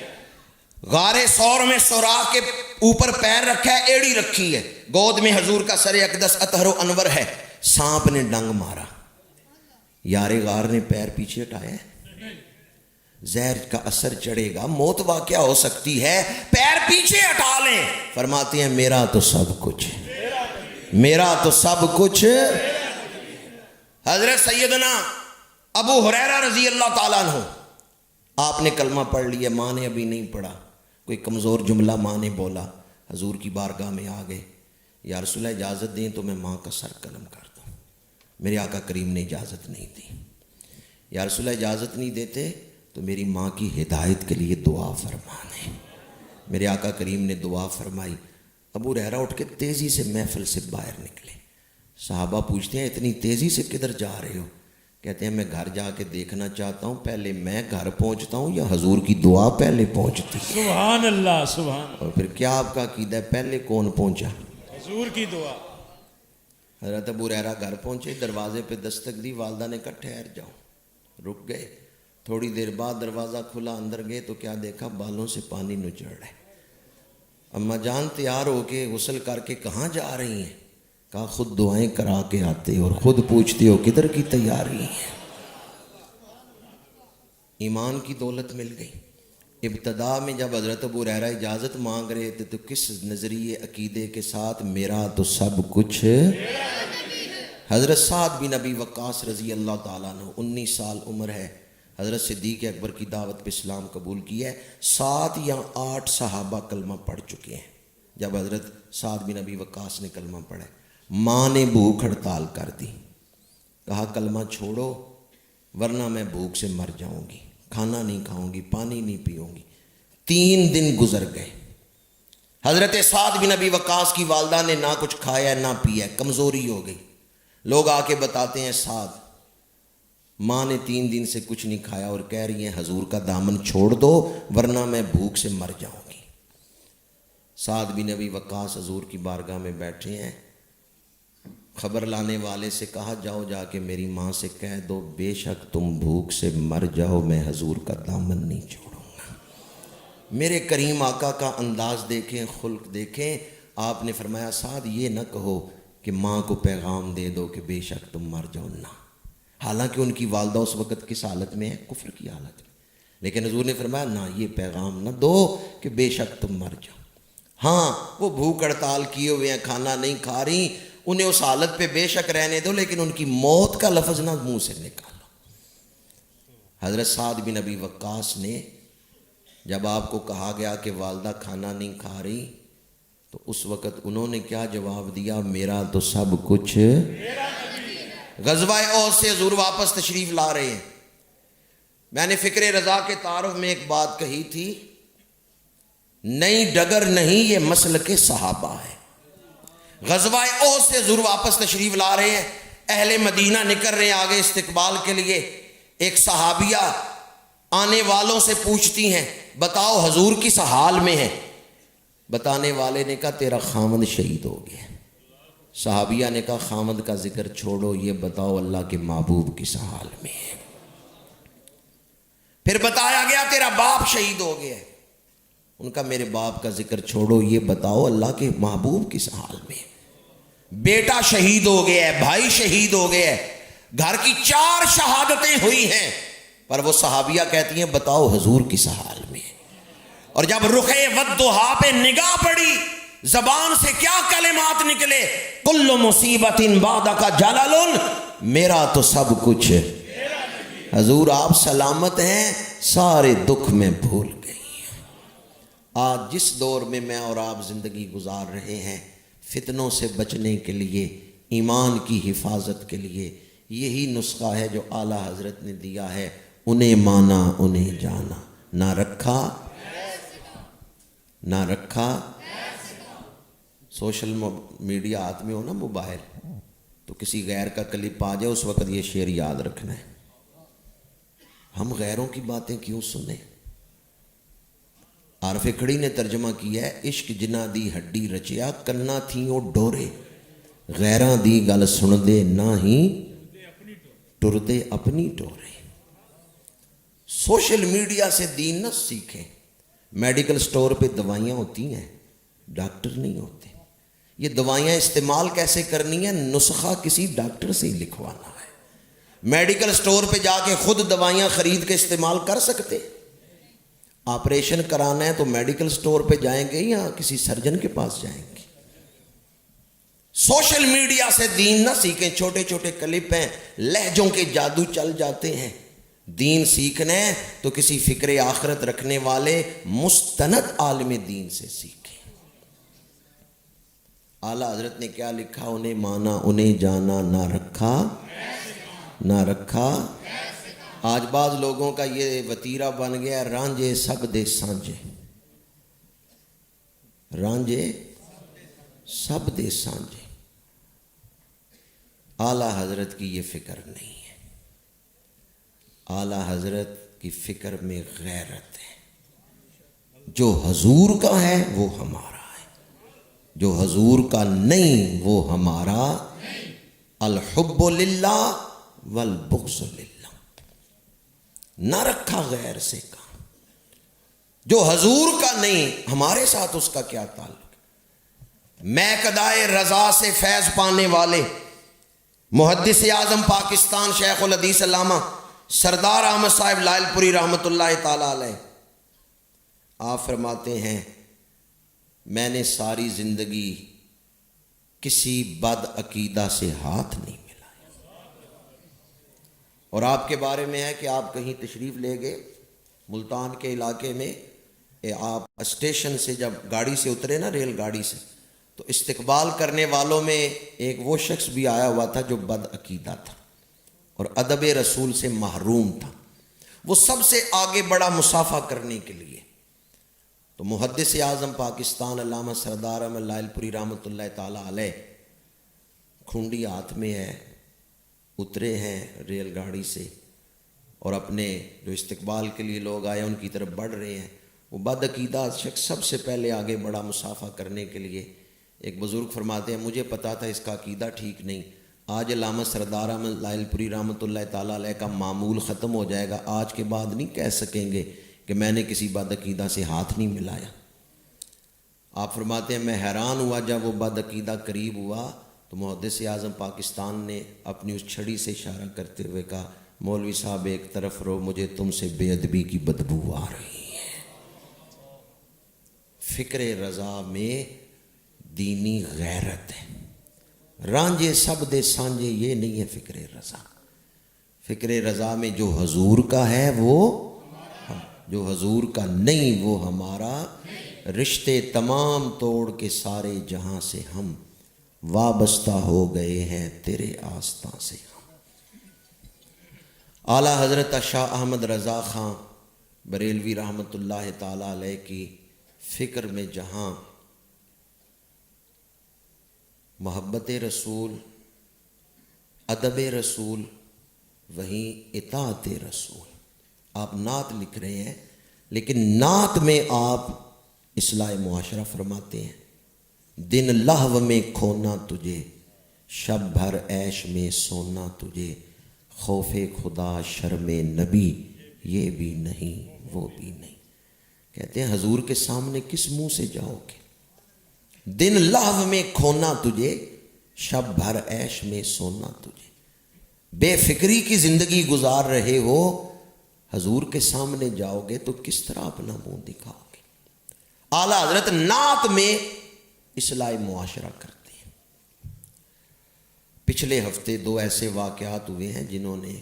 غار ثور میں سوراخ کے اوپر پیر رکھا ہے, ایڑی رکھی ہے, گود میں حضور کا سر اقدس اطہر و انور ہے. سانپ نے ڈنگ مارا, یار غار نے پیر پیچھے ہٹایا ہے. زہر کا اثر چڑھے گا, موت واقعہ ہو سکتی ہے, پیر پیچھے ہٹا لیں. فرماتے ہیں میرا تو سب کچھ, میرا تو سب کچھ. حضرت سیدنا ابو ہریرہ رضی اللہ تعالیٰ عنہ, آپ نے کلمہ پڑھ لیا, ماں نے ابھی نہیں پڑھا. کوئی کمزور جملہ ماں نے بولا, حضور کی بارگاہ میں آ گئے, یا رسول اللہ اجازت دیں تو میں ماں کا سر قلم کر دوں. میرے آقا کریم نے اجازت نہیں دی. یا رسول اللہ اجازت نہیں دیتے تو میری ماں کی ہدایت کے لیے دعا فرمانے. میرے آقا کریم نے دعا فرمائی. ابو ہریرہ اٹھ کے تیزی سے محفل سے باہر نکلے. صحابہ پوچھتے ہیں اتنی تیزی سے کدھر جا رہے ہو؟ کہتے ہیں میں گھر جا کے دیکھنا چاہتا ہوں پہلے میں گھر پہنچتا ہوں یا حضور کی دعا پہلے پہنچتی ہے. سبحان اللہ سبحان. اور پھر کیا آپ کا عقیدہ ہے پہلے کون پہنچا؟ حضور کی دعا. حضرت ابو ہریرہ گھر پہنچے, دروازے پہ دستک دی, والدہ نے کہا ٹھہر جاؤ. رک گئے. تھوڑی دیر بعد دروازہ کھلا, اندر گئے تو کیا دیکھا, بالوں سے پانی نچڑ رہا ہے. اماں جان تیار ہو کے غسل کر کے کہاں جا رہی ہیں؟ کہا خود دعائیں کرا کے آتے اور خود پوچھتے ہو کدھر کی تیاری ہے. ایمان کی دولت مل گئی. ابتدا میں جب حضرت ابو ہریرہ اجازت مانگ رہے تھے تو کس نظریے عقیدے کے ساتھ؟ میرا تو سب کچھ. حضرت سعد بن ابی وقاص رضی اللہ تعالیٰ عنہ 19 سال عمر ہے, حضرت صدیق اکبر کی دعوت پہ اسلام قبول کیا ہے. 7 یا 8 صحابہ کلمہ پڑھ چکے ہیں. جب حضرت سعد بن ابی وقاص نے کلمہ پڑھا, ماں نے بھوک ہڑتال کر دی. کہا کلمہ چھوڑو ورنہ میں بھوک سے مر جاؤں گی, کھانا نہیں کھاؤں گی, پانی نہیں پیوں گی. 3 دن گزر گئے. حضرت سعد بن ابی وقاص کی والدہ نے نہ کچھ کھایا نہ پیا, کمزوری ہو گئی. لوگ آ کے بتاتے ہیں سعد, ماں نے 3 دن سے کچھ نہیں کھایا اور کہہ رہی ہیں حضور کا دامن چھوڑ دو ورنہ میں بھوک سے مر جاؤں گی. سعد بن ابی وقاص حضور کی بارگاہ میں بیٹھے ہیں. خبر لانے والے سے کہا جاؤ جا کے میری ماں سے کہہ دو بے شک تم بھوک سے مر جاؤ, میں حضور کا دامن نہیں چھوڑوں گا. میرے کریم آقا کا انداز دیکھیں, خلق دیکھیں. آپ نے فرمایا سعد یہ نہ کہو کہ ماں کو پیغام دے دو کہ بے شک تم مر جاؤ, نہ. حالانکہ ان کی والدہ اس وقت کس حالت میں ہے؟ کفر کی حالت میں. لیکن حضور نے فرمایا نہ, یہ پیغام نہ دو کہ بے شک تم مر جاؤ. ہاں وہ بھوک ہڑتال کیے ہوئے ہیں, کھانا نہیں کھا رہی, انہیں اس حالت پہ بے شک رہنے دو, لیکن ان کی موت کا لفظ نہ منہ سے نکالو. حضرت سعد بن ابی وقاص نے جب آپ کو کہا گیا کہ والدہ کھانا نہیں کھا رہی تو اس وقت انہوں نے کیا جواب دیا؟ میرا تو سب کچھ. غزوہ احد سے حضور واپس تشریف لا رہے ہیں. میں نے فکر رضا کے تعارف میں ایک بات کہی تھی, نئی ڈگر نہیں یہ مسلک صحابہ ہے. غزوہ احد سے حضور واپس تشریف لا رہے ہیں, اہل مدینہ نکل رہے ہیں آگے استقبال کے لیے. ایک صحابیہ آنے والوں سے پوچھتی ہیں بتاؤ حضور کس حال میں ہے؟ بتانے والے نے کہا تیرا خامد شہید ہو گیا. صحابیہ نے کہا خامد کا ذکر چھوڑو, یہ بتاؤ اللہ کے محبوب کس حال میں ہے؟ پھر بتایا گیا تیرا باپ شہید ہو گیا. ان کا میرے باپ کا ذکر چھوڑو, یہ بتاؤ اللہ کے محبوب کس حال میں ہے؟ بیٹا شہید ہو گیا ہے, بھائی شہید ہو گیا ہے, گھر کی 4 شہادتیں ہوئی ہیں, پر وہ صحابیہ کہتی ہیں بتاؤ حضور کس حال میں ہے؟ اور جب رخ والضحیٰ پہ نگاہ پڑی, زبان سے کیا کلمات نکلے؟ کل مصیبت بعدک جلل, میرا تو سب کچھ. حضور آپ سلامت ہیں, سارے دکھ میں بھول گئی. آج جس دور میں میں اور آپ زندگی گزار رہے ہیں, فتنوں سے بچنے کے لیے, ایمان کی حفاظت کے لیے یہی نسخہ ہے جو اعلیٰ حضرت نے دیا ہے. انہیں مانا انہیں جانا, نہ رکھا نہ رکھا. سوشل میڈیا ہاتھ میں ہو نا موبائل, تو کسی غیر کا کلپ آ جائے اس وقت یہ شعر یاد رکھنا ہے, ہم غیروں کی باتیں کیوں سنیں. عارف کھڑی نے ترجمہ کیا ہے, عشق جنا دی ہڈی رچیا کنا تھیں او ڈورے, غیراں دی گل سن دے نہ ہی ٹردے اپنی ٹورے. سوشل میڈیا سے دین نہ سیکھیں. میڈیکل سٹور پہ دوائیاں ہوتی ہیں، ڈاکٹر نہیں ہوتے. یہ دوائیاں استعمال کیسے کرنی ہے، نسخہ کسی ڈاکٹر سے ہی لکھوانا ہے. میڈیکل سٹور پہ جا کے خود دوائیاں خرید کے استعمال کر سکتے؟ آپریشن کرانا ہے تو میڈیکل سٹور پہ جائیں گے یا کسی سرجن کے پاس جائیں گے؟ سوشل میڈیا سے دین نہ سیکھیں. چھوٹے چھوٹے کلپ ہیں، لہجوں کے جادو چل جاتے ہیں. دین سیکھنا ہے تو کسی فکر آخرت رکھنے والے مستند عالم دین سے سیکھیں. اعلیٰ حضرت نے کیا لکھا، انہیں مانا انہیں جانا، نہ رکھا. آج بعض لوگوں کا یہ وتیرہ بن گیا، رانجھے سب دے سانجھے. رانجھے سب دے سانجھے. اعلیٰ حضرت کی یہ فکر نہیں ہے. اعلیٰ حضرت کی فکر میں غیرت ہے. جو حضور کا ہے وہ ہمارا ہے، جو حضور کا نہیں وہ ہمارا. الحب للہ والبغض للہ. نہ رکھا غیر سے کا. جو حضور کا نہیں ہمارے ساتھ اس کا کیا تعلق. میں قدائے رضا سے فیض پانے والے محدث اعظم پاکستان شیخ الحدیث علامہ سردار احمد صاحب لائل پوری رحمۃ اللہ تعالی علیہ، آپ فرماتے ہیں میں نے ساری زندگی کسی بد عقیدہ سے ہاتھ نہیں ملایا. اور آپ کے بارے میں ہے کہ آپ کہیں تشریف لے گئے ملتان کے علاقے میں، آپ اسٹیشن سے جب گاڑی سے اترے نا، ریل گاڑی سے، تو استقبال کرنے والوں میں ایک وہ شخص بھی آیا ہوا تھا جو بد عقیدہ تھا اور ادب رسول سے محروم تھا. وہ سب سے آگے بڑا مصافحہ کرنے کے لیے. تو محدث اعظم پاکستان علامہ سردار احمد لائل پوری رحمۃ اللہ تعالی علیہ کھونڈی ہاتھ میں ہے، اترے ہیں ریل گاڑی سے اور اپنے جو استقبال کے لیے لوگ آئے ان کی طرف بڑھ رہے ہیں. وہ بد عقیدہ شخص سب سے پہلے آگے بڑا مصافحہ کرنے کے لیے. ایک بزرگ فرماتے ہیں مجھے پتا تھا اس کا عقیدہ ٹھیک نہیں. آج علامہ سردار احمد لائل پوری رحمۃ اللہ تعالیٰ علیہ کا معمول ختم ہو جائے گا. آج کے بعد نہیں کہہ سکیں گے کہ میں نے کسی بد عقیدہ سے ہاتھ نہیں ملایا. آپ فرماتے ہیں میں حیران ہوا جب وہ بد عقیدہ قریب ہوا تو محدث اعظم پاکستان نے اپنی اس چھڑی سے اشارہ کرتے ہوئے کہا مولوی صاحب ایک طرف رہو، مجھے تم سے بے ادبی کی بدبو آ رہی ہے. فکر رضا میں دینی غیرت ہے. رانجھے سب دے سانجھے یہ نہیں ہے فکر رضا. فکر رضا میں جو حضور کا ہے وہ، جو حضور کا نہیں وہ ہمارا. رشتے تمام توڑ کے سارے جہاں سے ہم وابستہ ہو گئے ہیں تیرے آستاں سے ہم. اعلیٰ حضرت شاہ احمد رضا خان بریلوی رحمۃ اللہ تعالی علیہ کی فکر میں جہاں محبت رسول، ادب رسول، وہیں اطاعت رسول. آپ نعت لکھ رہے ہیں لیکن نعت میں آپ اصلاح معاشرہ فرماتے ہیں. دن لہو میں کھونا تجھے، شب بھر عیش میں سونا تجھے، خوف خدا شرم نبی یہ بھی نہیں وہ بھی نہیں. کہتے ہیں حضور کے سامنے کس منہ سے جاؤ گے. دن لہو میں کھونا تجھے، شب بھر عیش میں سونا تجھے. بے فکری کی زندگی گزار رہے ہو، حضور کے سامنے جاؤ گے تو کس طرح اپنا منہ دکھاؤ گے. اعلیٰ حضرت نعت میں اصلاح معاشرہ کرتے ہیں. پچھلے ہفتے 2 ایسے واقعات ہوئے ہیں جنہوں نے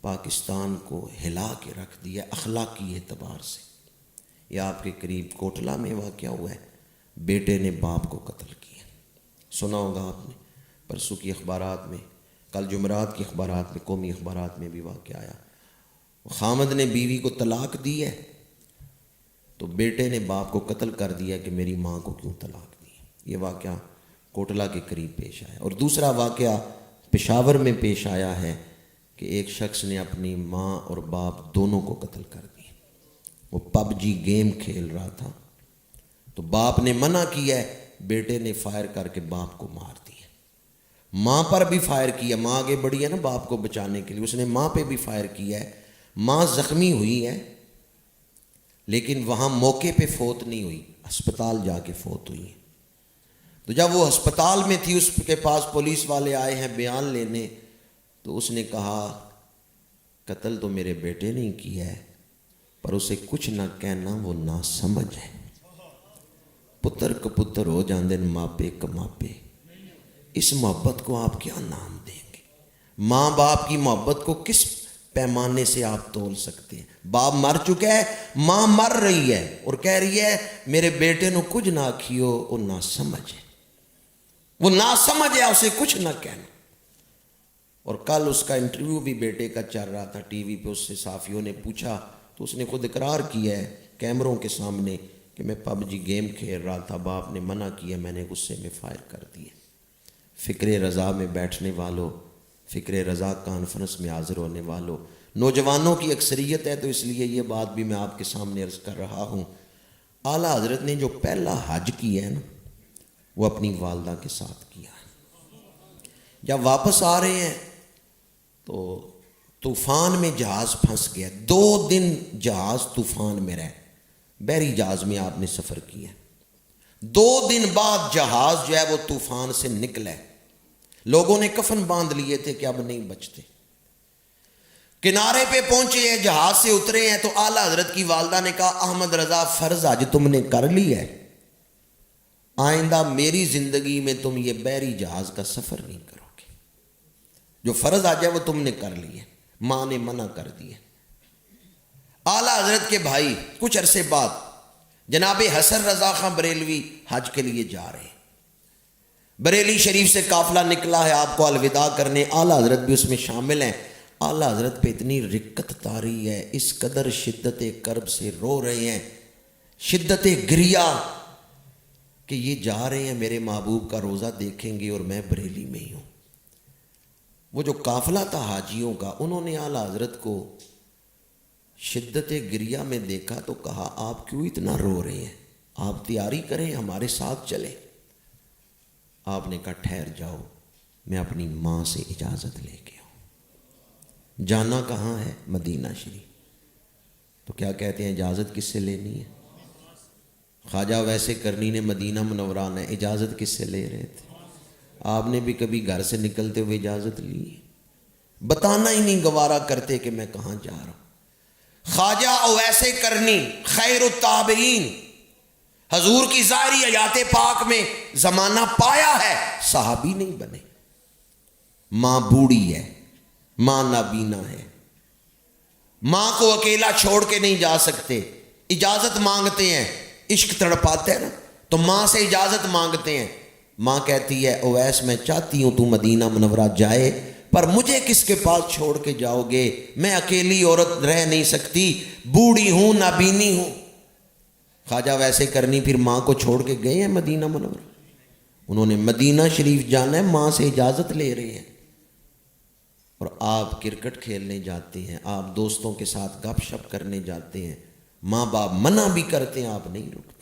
پاکستان کو ہلا کے رکھ دیا اخلاقی اعتبار سے. یہ آپ کے قریب کوٹلہ میں واقعہ ہوا ہے. بیٹے نے باپ کو قتل کیا. سنا ہوگا آپ نے پرسوں کی اخبارات میں، کل جمعرات کی اخبارات میں، قومی اخبارات میں بھی واقعہ آیا. خامد نے بیوی کو طلاق دی ہے تو بیٹے نے باپ کو قتل کر دیا کہ میری ماں کو کیوں طلاق دی. یہ واقعہ کوٹلہ کے قریب پیش آیا. اور دوسرا واقعہ پشاور میں پیش آیا ہے کہ ایک شخص نے اپنی ماں اور باپ دونوں کو قتل کر دیا. وہ PUBG گیم کھیل رہا تھا تو باپ نے منع کیا ہے، بیٹے نے فائر کر کے باپ کو مار دیا. ماں پر بھی فائر کیا، ماں آگے بڑھی ہے نا باپ کو بچانے کے لیے، اس نے ماں پہ بھی فائر کیا ہے. ماں زخمی ہوئی ہے لیکن وہاں موقع پہ فوت نہیں ہوئی، ہسپتال جا کے فوت ہوئی ہے. تو جب وہ ہسپتال میں تھی اس کے پاس پولیس والے آئے ہیں بیان لینے، تو اس نے کہا قتل تو میرے بیٹے نے کیا ہے پر اسے کچھ نہ کہنا، وہ ناسمجھ ہے. پتر کپتر ہو جاندے ماپے کماپے. اس محبت کو آپ کیا نام دیں گے؟ ماں باپ کی محبت کو کس پیمانے سے آپ تول سکتے ہیں؟ باپ مر چکا ہے، ماں مر رہی ہے اور کہہ رہی ہے میرے بیٹے نو کچھ نہ کھیو، وہ نہ سمجھ ہے، وہ نہ سمجھ ہے، اسے کچھ نہ کہنا. اور کل اس کا انٹرویو بھی بیٹے کا چل رہا تھا ٹی وی پہ، اس سے صحافیوں نے پوچھا تو اس نے خود اقرار کیا ہے کیمروں کے سامنے کہ میں PUBG گیم کھیل رہا تھا، باپ نے منع کیا، میں نے غصے میں فائر کر دیا. فکر رضا میں بیٹھنے والوں، فکر رضا کانفرنس میں حاضر ہونے والوں، نوجوانوں کی اکثریت ہے، تو اس لیے یہ بات بھی میں آپ کے سامنے عرض کر رہا ہوں. اعلیٰ حضرت نے جو پہلا حج کیا ہے نا، وہ اپنی والدہ کے ساتھ کیا ہے. جب واپس آ رہے ہیں تو طوفان میں جہاز پھنس گیا، 2 دن جہاز طوفان میں رہے، بحری جہاز میں آپ نے سفر کیا. 2 دن بعد جہاز جو ہے وہ طوفان سے نکلا ہے. لوگوں نے کفن باندھ لیے تھے کہ اب نہیں بچتے. کنارے پہ پہنچے ہیں، جہاز سے اترے ہیں تو اعلیٰ حضرت کی والدہ نے کہا احمد رضا فرض حج تم نے کر لی ہے، آئندہ میری زندگی میں تم یہ بحری جہاز کا سفر نہیں کرو گے، جو فرض حج ہے وہ تم نے کر لی ہے. ماں نے منع کر دیا. اعلیٰ حضرت کے بھائی کچھ عرصے بعد جناب حسن رضا خان بریلوی حج کے لیے جا رہے ہیں. بریلی شریف سے قافلہ نکلا ہے آپ کو الوداع کرنے، اعلیٰ حضرت بھی اس میں شامل ہیں. اعلیٰ حضرت پہ اتنی رقت طاری ہے، اس قدر شدت کرب سے رو رہے ہیں، شدت گریہ، کہ یہ جا رہے ہیں میرے محبوب کا روزہ دیکھیں گے اور میں بریلی میں ہی ہوں. وہ جو قافلہ تھا حاجیوں کا، انہوں نے اعلیٰ حضرت کو شدت گریہ میں دیکھا تو کہا آپ کیوں اتنا رو رہے ہیں، آپ تیاری کریں ہمارے ساتھ چلیں. آپ نے کہا ٹھہر جاؤ، میں اپنی ماں سے اجازت لے کے آؤں. جانا کہاں ہے؟ مدینہ شریف. تو کیا کہتے ہیں اجازت کس سے لینی ہے؟ خواجہ ویسے کرنی نے مدینہ منورہ نے اجازت کس سے لے رہے تھے؟ آپ نے بھی کبھی گھر سے نکلتے ہوئے اجازت لی؟ بتانا ہی نہیں گوارا کرتے کہ میں کہاں جا رہا ہوں. خواجہ اویسے کرنی خیر التابعین، حضور کی ظاہری حیات پاک میں زمانہ پایا ہے، صحابی نہیں بنے. ماں بوڑھی ہے، ماں نابینا ہے، ماں کو اکیلا چھوڑ کے نہیں جا سکتے، اجازت مانگتے ہیں. عشق تڑپاتے ہیں نا تو ماں سے اجازت مانگتے ہیں. ماں کہتی ہے اویس میں چاہتی ہوں تو مدینہ منورہ جائے، پر مجھے کس کے پاس چھوڑ کے جاؤ گے؟ میں اکیلی عورت رہ نہیں سکتی، بوڑھی ہوں، نابینی ہوں. خواجہ ویسے کرنی پھر ماں کو چھوڑ کے گئے ہیں مدینہ منورہ. انہوں نے مدینہ شریف جانا ہے، ماں سے اجازت لے رہے ہیں. اور آپ کرکٹ کھیلنے جاتے ہیں، آپ دوستوں کے ساتھ گپ شپ کرنے جاتے ہیں، ماں باپ منع بھی کرتے ہیں، آپ نہیں رکتے.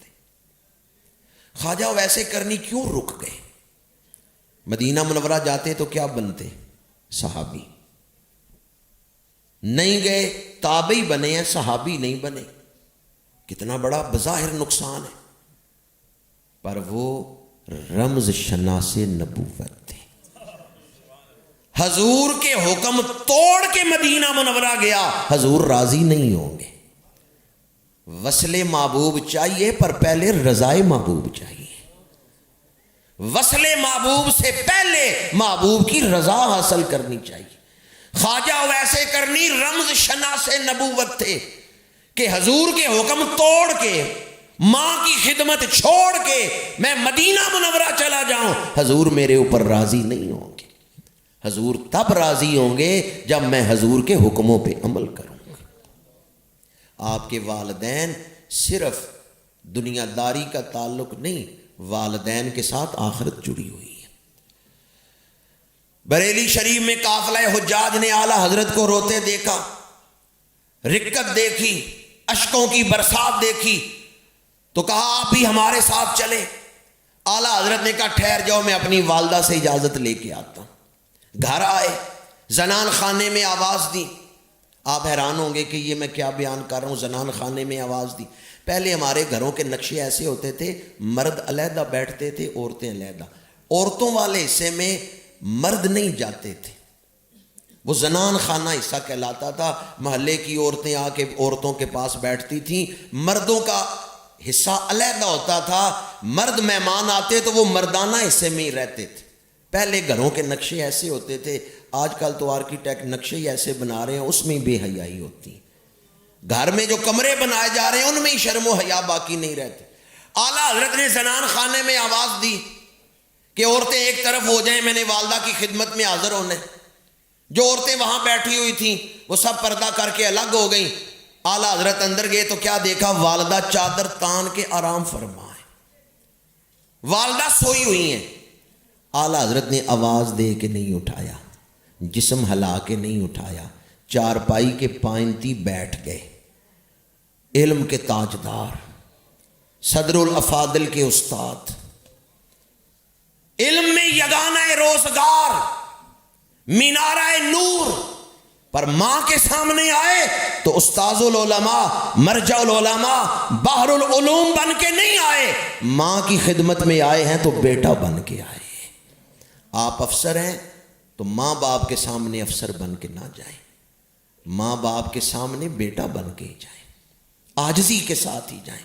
خواجہ ویسے کرنی کیوں رک گئے؟ مدینہ منورہ جاتے تو کیا بنتے؟ صحابی. نہیں گئے، تابعی بنے ہیں، صحابی نہیں بنے. کتنا بڑا بظاہر نقصان ہے، پر وہ رمز شناس نبوت تھے. حضور کے حکم توڑ کے مدینہ منورہ گیا، حضور راضی نہیں ہوں گے. وصل محبوب چاہیے پر پہلے رضائے محبوب چاہیے. وصل محبوب سے پہلے محبوب کی رضا حاصل کرنی چاہیے. خواجہ ویسے کرنی رمز شناس نبوت تھے کہ حضور کے حکم توڑ کے، ماں کی خدمت چھوڑ کے میں مدینہ منورہ چلا جاؤں، حضور میرے اوپر راضی نہیں ہوں گے. حضور تب راضی ہوں گے جب میں حضور کے حکموں پہ عمل کروں گا. آپ کے والدین صرف دنیا داری کا تعلق نہیں، والدین کے ساتھ آخرت جڑی ہوئی ہے. بریلی شریف میں قافلہ حجاج نے اعلیٰ حضرت کو روتے دیکھا، رقت دیکھی، اشکوں کی برسات دیکھی، تو کہا آپ بھی ہمارے ساتھ چلیں. اعلیٰ حضرت نے کہا ٹھہر جاؤ میں اپنی والدہ سے اجازت لے کے آتا ہوں۔ گھر آئے، زنان خانے میں آواز دی۔ آپ حیران ہوں گے کہ یہ میں کیا بیان کر رہا ہوں، زنان خانے میں آواز دی۔ پہلے ہمارے گھروں کے نقشے ایسے ہوتے تھے، مرد علیحدہ بیٹھتے تھے، عورتیں علیحدہ۔ عورتوں والے حصے میں مرد نہیں جاتے تھے، وہ زنان خانہ حصہ کہلاتا تھا۔ محلے کی عورتیں آ کے عورتوں کے پاس بیٹھتی تھیں، مردوں کا حصہ علیحدہ ہوتا تھا۔ مرد مہمان آتے تو وہ مردانہ حصے میں ہی رہتے تھے۔ پہلے گھروں کے نقشے ایسے ہوتے تھے، آج کل تو آرکیٹیکٹ نقشے ہی ایسے بنا رہے ہیں، اس میں بے حیائی ہوتی ہے۔ گھر میں جو کمرے بنائے جا رہے ہیں ان میں ہی شرم و حیا باقی نہیں رہتے۔ اعلیٰ حضرت نے زنان خانے میں آواز دی کہ عورتیں ایک طرف ہو جائیں، میں نے والدہ کی خدمت میں حاضر ہونا ہے۔ جو عورتیں وہاں بیٹھی ہوئی تھیں وہ سب پردہ کر کے الگ ہو گئیں۔ اعلیٰ حضرت اندر گئے تو کیا دیکھا؟ والدہ چادر تان کے آرام فرما ہے، والدہ سوئی ہوئی ہیں۔ اعلیٰ حضرت نے آواز دے کے نہیں اٹھایا، جسم ہلا کے نہیں اٹھایا، چارپائی کے پائنتی بیٹھ گئے۔ علم کے تاجدار، صدر الافاضل کے استاد، علم میں یگانہ روزگار، مینارہ نور پر ماں کے سامنے آئے تو استاذ العلماء، مرجع العلماء، بحر العلوم بن کے نہیں آئے، ماں کی خدمت میں آئے ہیں تو بیٹا بن کے آئے۔ آپ افسر ہیں تو ماں باپ کے سامنے افسر بن کے نہ جائیں، ماں باپ کے سامنے بیٹا بن کے ہی جائیں، عاجزی کے ساتھ ہی جائیں۔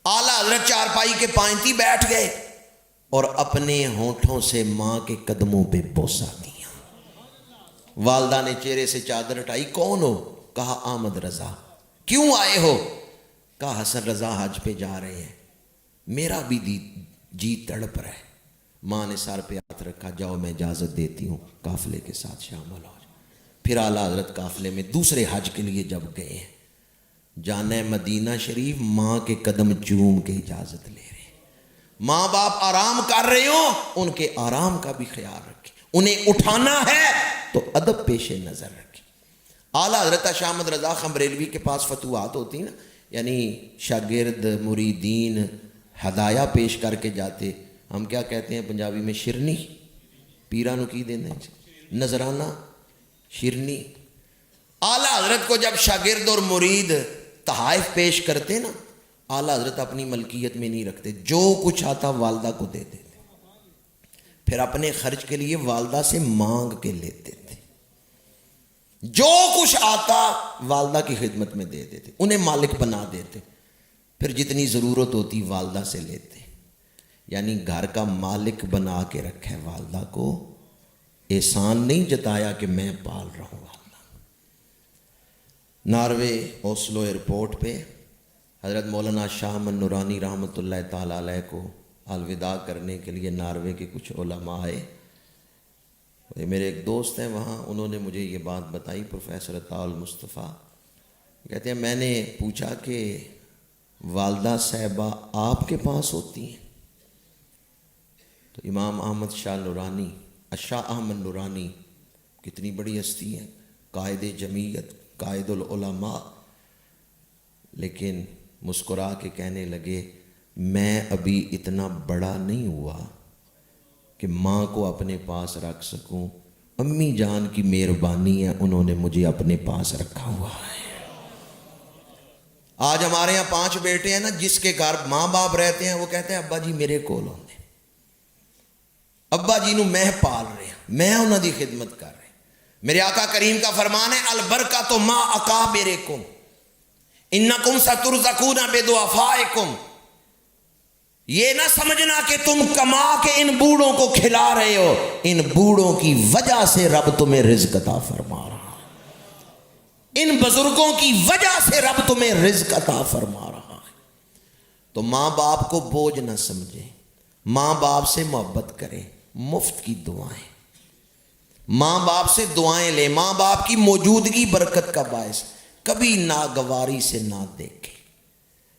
اعلیٰ حضرت چارپائی کے پائنتی بیٹھ گئے اور اپنے ہونٹوں سے ماں کے قدموں پہ بوسہ دیا۔ والدہ نے چہرے سے چادر ہٹائی۔ کون ہو؟ کہا احمد رضا۔ کیوں آئے ہو؟ کہا حسن رضا حج پہ جا رہے ہیں، میرا بھی جی تڑپ رہا ہے۔ ماں نے سر پہ ہاتھ رکھا، جاؤ میں اجازت دیتی ہوں، قافلے کے ساتھ شامل ہو جاؤ۔ پھر اعلیٰ حضرت قافلے میں دوسرے حج کے لیے جب گئے ہیں، جانا مدینہ شریف، ماں کے قدم چوم کے اجازت لے رہے ہیں۔ ماں باپ آرام کر رہے ہوں، ان کے آرام کا بھی خیال رکھیں، انہیں اٹھانا ہے تو ادب پیش نظر رکھیں۔ اعلیٰ حضرت شاہ احمد رضا خمبریلوی کے پاس فتوحات ہوتی نا، یعنی شاگرد مریدین ہدایہ پیش کر کے جاتے، ہم کیا کہتے ہیں پنجابی میں؟ شرنی۔ پیرانو کی دینا نذرانہ، شرنی۔ اعلیٰ حضرت کو جب شاگرد اور مرید تحائف پیش کرتے نا، اعلیٰ حضرت اپنی ملکیت میں نہیں رکھتے، جو کچھ آتا والدہ کو دے دیتے، پھر اپنے خرچ کے لیے والدہ سے مانگ کے لیتے تھے۔ جو کچھ آتا والدہ کی خدمت میں دے دیتے، انہیں مالک بنا دیتے، پھر جتنی ضرورت ہوتی والدہ سے لیتے۔ یعنی گھر کا مالک بنا کے رکھا ہے والدہ کو، احسان نہیں جتایا کہ میں پال رہا ہوں والدہ۔ ناروے اوسلو ایئرپورٹ پہ حضرت مولانا شاہ احمد نورانی رحمۃ اللہ تعالیٰ علیہ کو الوداع کرنے کے لیے ناروے کے کچھ علماء آئے۔ میرے ایک دوست ہیں وہاں، انہوں نے مجھے یہ بات بتائی، پروفیسر عطاء المصطفیٰ کہتے ہیں، میں نے پوچھا کہ والدہ صاحبہ آپ کے پاس ہوتی ہیں؟ تو امام احمد شاہ نورانی، شاہ احمد نورانی کتنی بڑی ہستی ہے، قائد جمعیت، قائد العلماء، لیکن مسکرا کے کہنے لگے، میں ابھی اتنا بڑا نہیں ہوا کہ ماں کو اپنے پاس رکھ سکوں، امی جان کی مہربانی ہے، انہوں نے مجھے اپنے پاس رکھا ہوا ہے۔ آج ہمارے یہاں 5 بیٹے ہیں نا، جس کے گھر ماں باپ رہتے ہیں وہ کہتے ہیں ابا جی میرے کول ہوندے، ابا جی نو میں پال رہے ہیں، میں انہوں دی خدمت کر رہے ہیں۔ میرے آقا کریم کا فرمان ہے، البرکۃ ما اکابرکم انکم سترزقون بدعفائکم۔ یہ نہ سمجھنا کہ تم کما کے ان بوڑھوں کو کھلا رہے ہو، ان بوڑھوں کی وجہ سے رب تمہیں رزق عطا فرما رہا ہے، ان بزرگوں کی وجہ سے رب تمہیں رزق عطا فرما رہا ہے۔ تو ماں باپ کو بوجھ نہ سمجھیں، ماں باپ سے محبت کریں، مفت کی دعائیں، ماں باپ سے دعائیں لیں، ماں باپ کی موجودگی برکت کا باعث، کبھی ناگواری سے نہ دیکھیں۔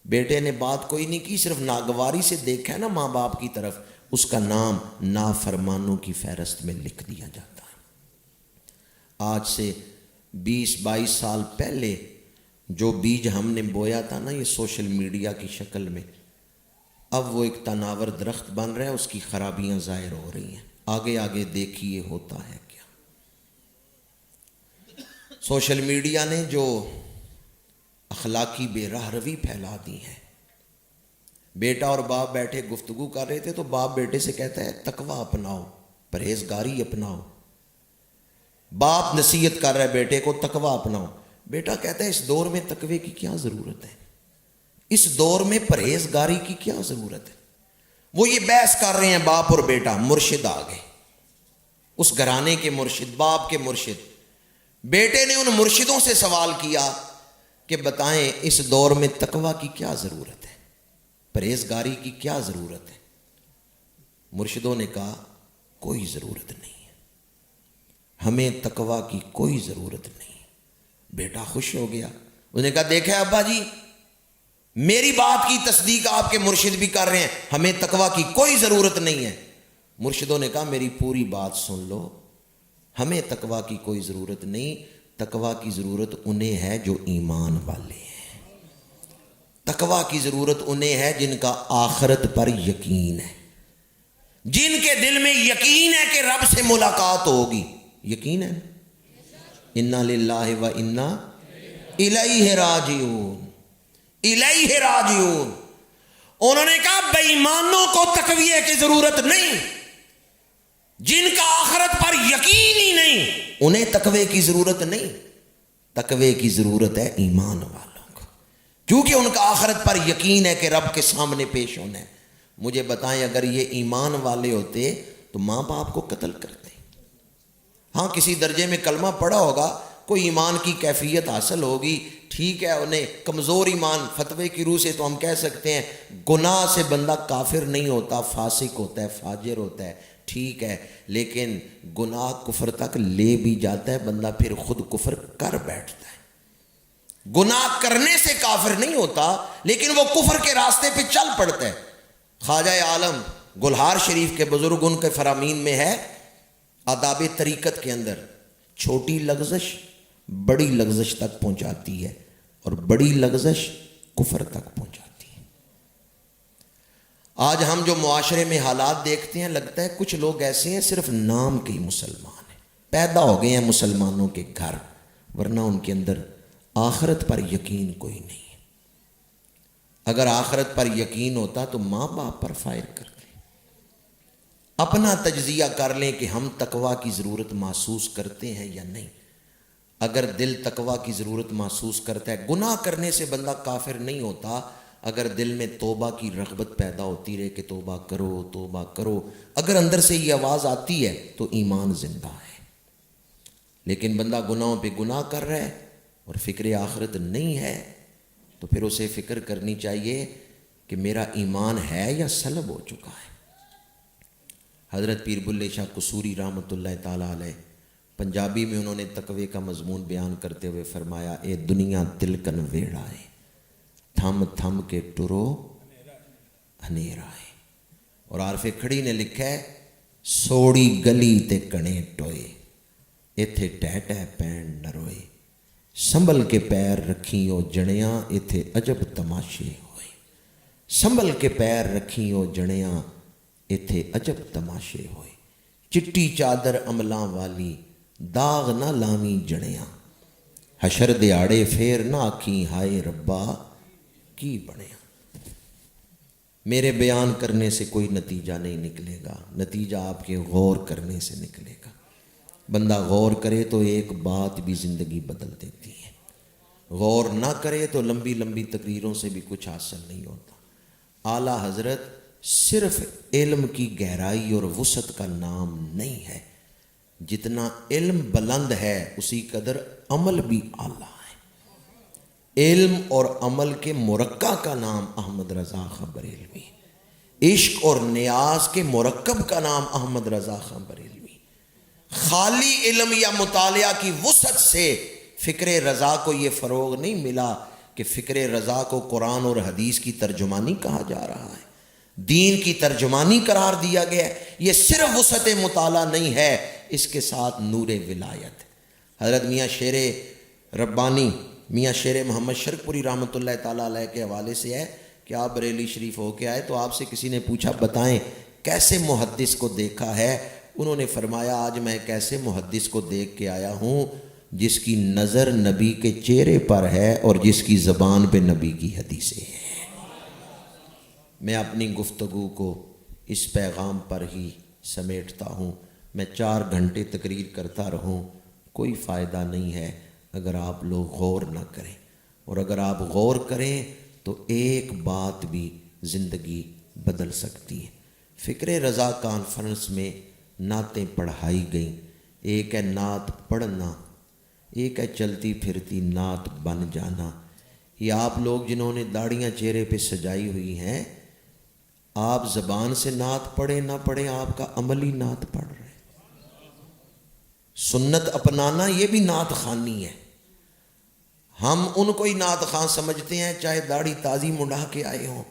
بیٹے نے بات کوئی نہیں کی، صرف ناگواری سے دیکھا ہے نا ماں باپ کی طرف، اس کا نام نافرمانوں کی فہرست میں لکھ دیا جاتا ہے۔ آج سے 20-22 سال پہلے جو بیج ہم نے بویا تھا نا، یہ سوشل میڈیا کی شکل میں، اب وہ ایک تناور درخت بن رہا ہے، اس کی خرابیاں ظاہر ہو رہی ہیں، آگے آگے دیکھیے ہوتا ہے کیا۔ سوشل میڈیا نے جو اخلاقی بے راہ روی پھیلا دی ہے، بیٹا اور باپ بیٹھے گفتگو کر رہے تھے تو باپ بیٹے سے کہتا ہے تقویٰ اپناؤ، پرہیزگاری اپناؤ۔ باپ نصیحت کر رہا ہے بیٹے کو تقویٰ اپناؤ، بیٹا کہتا ہے اس دور میں تقوی کی کیا ضرورت ہے، اس دور میں پرہیزگاری کی کیا ضرورت ہے۔ وہ یہ بحث کر رہے ہیں باپ اور بیٹا، مرشد آ گئے، اس گھرانے کے مرشد، باپ کے مرشد۔ بیٹے نے ان مرشدوں سے سوال کیا کہ بتائیں اس دور میں تقویٰ کی کیا ضرورت ہے، پرہیزگاری کی کیا ضرورت ہے۔ مرشدوں نے کہا کوئی ضرورت نہیں ہے، ہمیں تقویٰ کی کوئی ضرورت نہیں۔ بیٹا خوش ہو گیا، اس نے کہا دیکھیں ابا جی، میری بات کی تصدیق آپ کے مرشد بھی کر رہے ہیں، ہمیں تقویٰ کی کوئی ضرورت نہیں ہے۔ مرشدوں نے کہا میری پوری بات سن لو، ہمیں تقویٰ کی کوئی ضرورت نہیں، تقویٰ کی ضرورت انہیں ہے جو ایمان والے ہیں، تقویٰ کی ضرورت انہیں ہے جن کا آخرت پر یقین ہے، جن کے دل میں یقین ہے کہ رب سے ملاقات ہوگی۔ یقین ہے، انا للہ و انا الیہ راجعون، الیہ راجعون۔ انہوں نے کہا بے ایمانوں کو تقویہ کی ضرورت نہیں، جن کا آخرت پر یقین ہی نہیں انہیں تقوی کی ضرورت نہیں، تقوی کی ضرورت ہے ایمان والوں کو، کیونکہ ان کا آخرت پر یقین ہے کہ رب کے سامنے پیش ہونا ہے۔ مجھے بتائیں اگر یہ ایمان والے ہوتے تو ماں باپ کو قتل کرتے؟ ہاں کسی درجے میں کلمہ پڑھا ہوگا، کوئی ایمان کی کیفیت حاصل ہوگی، ٹھیک ہے، انہیں کمزور ایمان، فتوے کی روح سے تو ہم کہہ سکتے ہیں گناہ سے بندہ کافر نہیں ہوتا، فاسق ہوتا ہے، فاجر ہوتا ہے، ٹھیک ہے، لیکن گناہ کفر تک لے بھی جاتا ہے، بندہ پھر خود کفر کر بیٹھتا ہے۔ گناہ کرنے سے کافر نہیں ہوتا لیکن وہ کفر کے راستے پہ چل پڑتا ہے۔ خواجہ عالم گلہار شریف کے بزرگ، ان کے فرامین میں ہے آداب طریقت کے اندر، چھوٹی لغزش بڑی لغزش تک پہنچاتی ہے اور بڑی لغزش کفر تک پہنچاتی ہے۔ آج ہم جو معاشرے میں حالات دیکھتے ہیں، لگتا ہے کچھ لوگ ایسے ہیں صرف نام کے ہی مسلمان ہیں، پیدا ہو گئے ہیں مسلمانوں کے گھر، ورنہ ان کے اندر آخرت پر یقین کوئی نہیں ہے۔ اگر آخرت پر یقین ہوتا تو ماں باپ پر فائر کرتے، اپنا تجزیہ کر لیں کہ ہم تقویٰ کی ضرورت محسوس کرتے ہیں یا نہیں۔ اگر دل تقویٰ کی ضرورت محسوس کرتا ہے، گناہ کرنے سے بندہ کافر نہیں ہوتا، اگر دل میں توبہ کی رغبت پیدا ہوتی رہے کہ توبہ کرو توبہ کرو، اگر اندر سے یہ آواز آتی ہے تو ایمان زندہ ہے۔ لیکن بندہ گناہوں پہ گناہ کر رہا ہے اور فکر آخرت نہیں ہے، تو پھر اسے فکر کرنی چاہیے کہ میرا ایمان ہے یا سلب ہو چکا ہے۔ حضرت پیر بلے شاہ قصوری رحمۃ اللہ تعالیٰ علیہ، پنجابی میں انہوں نے تقوی کا مضمون بیان کرتے ہوئے فرمایا، اے دنیا تلکن ویڑا ہے، تھم تھم کے ٹرو ہنیرا ہے۔ اور عارف کھڑی نے لکھا ہے، سوڑی گلی تے کنے ٹوئے، ایتھے ٹہ ٹہ پین نروئے، سنبھل کے پیر رکھی او جڑیاں، ایتھے عجب تماشے ہوئے، سنبھل کے پیر رکھی او جڑیاں، ایتھے عجب تماشے ہوئے، چٹی چادر عملاں والی، داغ نہ لاویں جڑیاں، حشر دیاڑے پھر نہ آکھیں ہائے ربا کی بنیا۔ میرے بیان کرنے سے کوئی نتیجہ نہیں نکلے گا، نتیجہ آپ کے غور کرنے سے نکلے گا۔ بندہ غور کرے تو ایک بات بھی زندگی بدل دیتی ہے، غور نہ کرے تو لمبی لمبی تقریروں سے بھی کچھ حاصل نہیں ہوتا۔ اعلیٰ حضرت صرف علم کی گہرائی اور وسعت کا نام نہیں ہے، جتنا علم بلند ہے اسی قدر عمل بھی اعلیٰ ہے۔ علم اور عمل کے مرکہ کا نام احمد رضا خاں بریلوی، عشق اور نیاز کے مرکب کا نام احمد رضا خاں بریلوی۔ خالی علم یا مطالعہ کی وسعت سے فکر رضا کو یہ فروغ نہیں ملا کہ فکر رضا کو قرآن اور حدیث کی ترجمانی کہا جا رہا ہے، دین کی ترجمانی قرار دیا گیا ہے۔ یہ صرف وسعت مطالعہ نہیں ہے، اس کے ساتھ نور ولایت۔ حضرت میاں شیر ربانی، میاں شیر محمد شرک پوری رحمۃ اللہ تعالیٰ علیہ کے حوالے سے ہے کہ آپ بریلی شریف ہو کے آئے تو آپ سے کسی نے پوچھا بتائیں کیسے محدث کو دیکھا ہے؟ انہوں نے فرمایا آج میں ایک ایسے محدث کو دیکھ کے آیا ہوں جس کی نظر نبی کے چہرے پر ہے اور جس کی زبان پہ نبی کی حدیثیں ہیں۔ میں اپنی گفتگو کو اس پیغام پر ہی سمیٹتا ہوں۔ میں 4 گھنٹے تقریر کرتا رہوں، کوئی فائدہ نہیں ہے اگر آپ لوگ غور نہ کریں، اور اگر آپ غور کریں تو ایک بات بھی زندگی بدل سکتی ہے۔ فکر رضا کانفرنس میں نعتیں پڑھائی گئیں، ایک ہے نعت پڑھنا، ایک ہے چلتی پھرتی نعت بن جانا۔ یہ آپ لوگ جنہوں نے داڑھیاں چہرے پہ سجائی ہوئی ہیں، آپ زبان سے نعت پڑھیں نہ پڑھیں، آپ کا عمل ہی نعت پڑھ رہے ہیں۔ سنت اپنانا یہ بھی نعت خوانی ہے۔ ہم ان کو ہی نعت خواں سمجھتے ہیں چاہے داڑھی تازی منڈا کے آئے ہوں،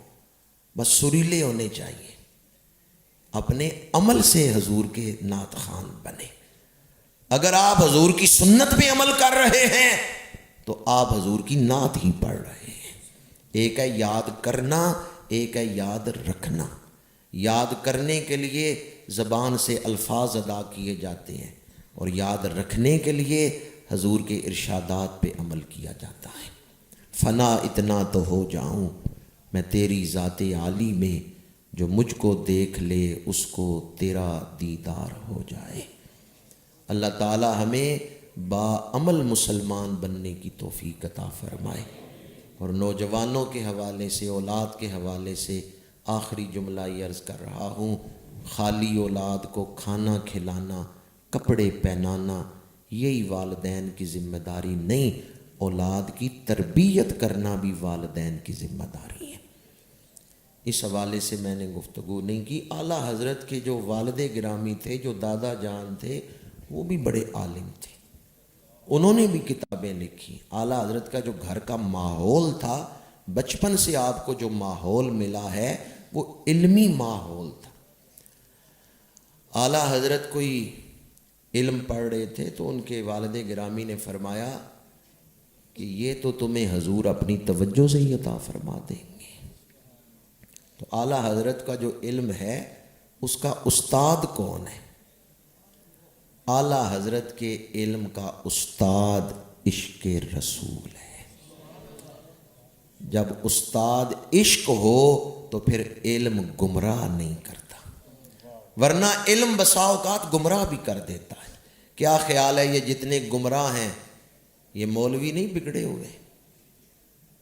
بس سریلے ہونے چاہیے۔ اپنے عمل سے حضور کے نعت خوان بنے۔ اگر آپ حضور کی سنت پہ عمل کر رہے ہیں تو آپ حضور کی نعت ہی پڑھ رہے ہیں۔ ایک ہے یاد کرنا، ایک ہے یاد رکھنا۔ یاد کرنے کے لیے زبان سے الفاظ ادا کیے جاتے ہیں، اور یاد رکھنے کے لیے حضور کے ارشادات پہ عمل کیا جاتا ہے۔ فنا اتنا تو ہو جاؤں میں تیری ذات عالی میں، جو مجھ کو دیکھ لے اس کو تیرا دیدار ہو جائے۔ اللہ تعالی ہمیں باعمل مسلمان بننے کی توفیق عطا فرمائے۔ اور نوجوانوں کے حوالے سے، اولاد کے حوالے سے آخری جملہ یہ عرض کر رہا ہوں، خالی اولاد کو کھانا کھلانا، کپڑے پہنانا یہی والدین کی ذمہ داری نہیں، اولاد کی تربیت کرنا بھی والدین کی ذمہ داری ہے۔ اس حوالے سے میں نے گفتگو نہیں کی۔ اعلیٰ حضرت کے جو والد گرامی تھے، جو دادا جان تھے، وہ بھی بڑے عالم تھے، انہوں نے بھی کتابیں لکھی۔ اعلیٰ حضرت کا جو گھر کا ماحول تھا، بچپن سے آپ کو جو ماحول ملا ہے وہ علمی ماحول تھا۔ اعلیٰ حضرت کوئی علم پڑھ رہے تھے تو ان کے والد گرامی نے فرمایا کہ یہ تو تمہیں حضور اپنی توجہ سے ہی عطا فرما دیں گے۔ تو اعلیٰ حضرت کا جو علم ہے اس کا استاد کون ہے؟ اعلیٰ حضرت کے علم کا استاد عشق رسول ہے۔ جب استاد عشق ہو تو پھر علم گمراہ نہیں کرتا، ورنہ علم بسا اوقات گمراہ بھی کر دیتا ہے۔ کیا خیال ہے یہ جتنے گمراہ ہیں یہ مولوی نہیں بگڑے ہوئے؟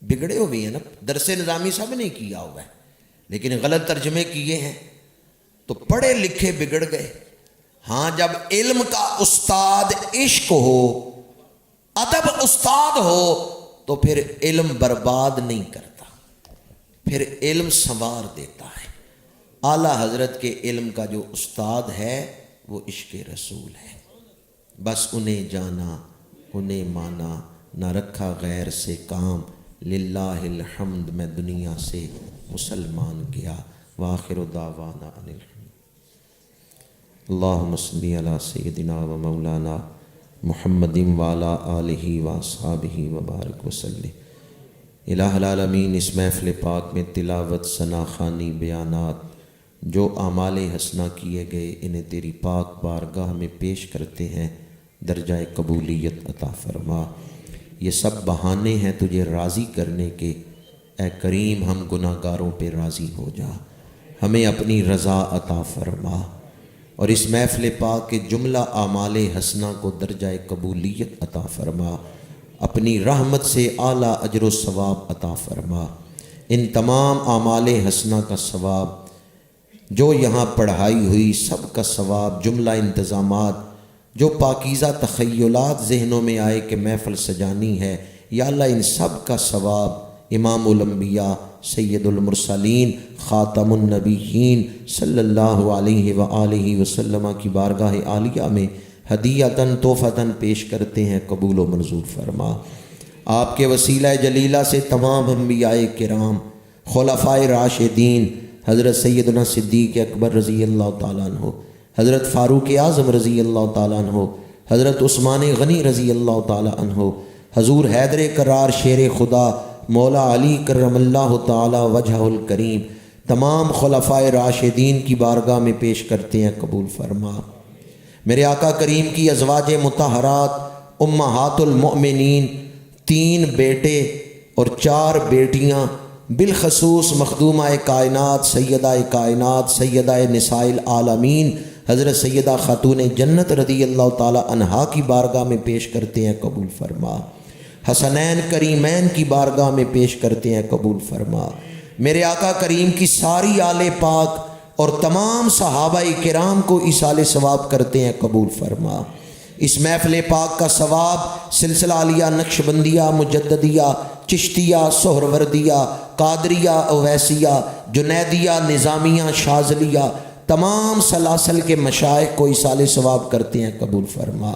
بگڑے ہوئے ہیں نا، درس نظامی سب نے کیا ہوا ہے لیکن غلط ترجمے کیے ہیں تو پڑھے لکھے بگڑ گئے۔ ہاں، جب علم کا استاد عشق ہو، ادب استاد ہو تو پھر علم برباد نہیں کرتا، پھر علم سنوار دیتا ہے۔ اعلیٰ حضرت کے علم کا جو استاد ہے وہ عشق رسول ہے۔ بس انہیں جانا، انہیں مانا، نہ رکھا غیر سے کام، للہ الحمد میں دنیا سے مسلمان گیا۔ وآخر دعوانا ان الحمد۔ اللہم صلی علی سیدنا و مولانا محمد وعلی آلہ واصحابہ وبارک وسلم۔ الہ العالمین، اس محفل پاک میں تلاوت، ثنا خوانی، بیانات جو اعمال حسنہ کیے گئے انہیں تیری پاک بارگاہ میں پیش کرتے ہیں، درجہ قبولیت عطا فرما۔ یہ سب بہانے ہیں تجھے راضی کرنے کے، اے کریم ہم گناہ گاروں پہ راضی ہو جا، ہمیں اپنی رضا عطا فرما، اور اس محفل پاک کے جملہ اعمال حسنہ کو درجہ قبولیت عطا فرما، اپنی رحمت سے اعلیٰ اجر و ثواب عطا فرما۔ ان تمام اعمال حسنہ کا ثواب جو یہاں پڑھائی ہوئی، سب کا ثواب، جملہ انتظامات، جو پاکیزہ تخیلات ذہنوں میں آئے کہ محفل سجانی ہے، یا اللہ ان سب کا ثواب امام الانبیاء سید المرسلین خاتم النبیین صلی اللہ علیہ وآلہ وسلم کی بارگاہ عالیہ میں ہدیۃً تحفۃً پیش کرتے ہیں، قبول و منظور فرما۔ آپ کے وسیلہ جلیلہ سے تمام انبیاء کرام، خلفائے راشدین، حضرت سیدنا صدیق اکبر رضی اللہ تعالیٰ عنہ، حضرت فاروق اعظم رضی اللہ تعالیٰ عنہ، حضرت عثمان غنی رضی اللہ تعالیٰ عنہ، حضور حیدر کرار شیر خدا مولا علی کرم اللہ تعالی وجہ الکریم تمام خلفائے راشدین کی بارگاہ میں پیش کرتے ہیں، قبول فرما۔ میرے آقا کریم کی ازواج مطہرات امہات المؤمنین 3 بیٹے اور 4 بیٹیاں، بالخصوص مخدومہ کائنات سیدہ نساء العالمین حضرت سیدہ خاتون جنت رضی اللہ تعالی عنہا کی بارگاہ میں پیش کرتے ہیں، قبول فرما۔ حسنین کریمین کی بارگاہ میں پیش کرتے ہیں، قبول فرما۔ میرے آقا کریم کی ساری آل پاک اور تمام صحابہ کرام کو ایصال ثواب کرتے ہیں، قبول فرما۔ اس محفل پاک کا ثواب سلسلہ عالیہ نقشبندیہ مجددیہ چشتیہ سہروردیہ قادریہ اویسیہ جنیدیہ نظامیہ شاذلیہ تمام سلاسل کے مشائخ کو ایصال ثواب کرتے ہیں، قبول فرما۔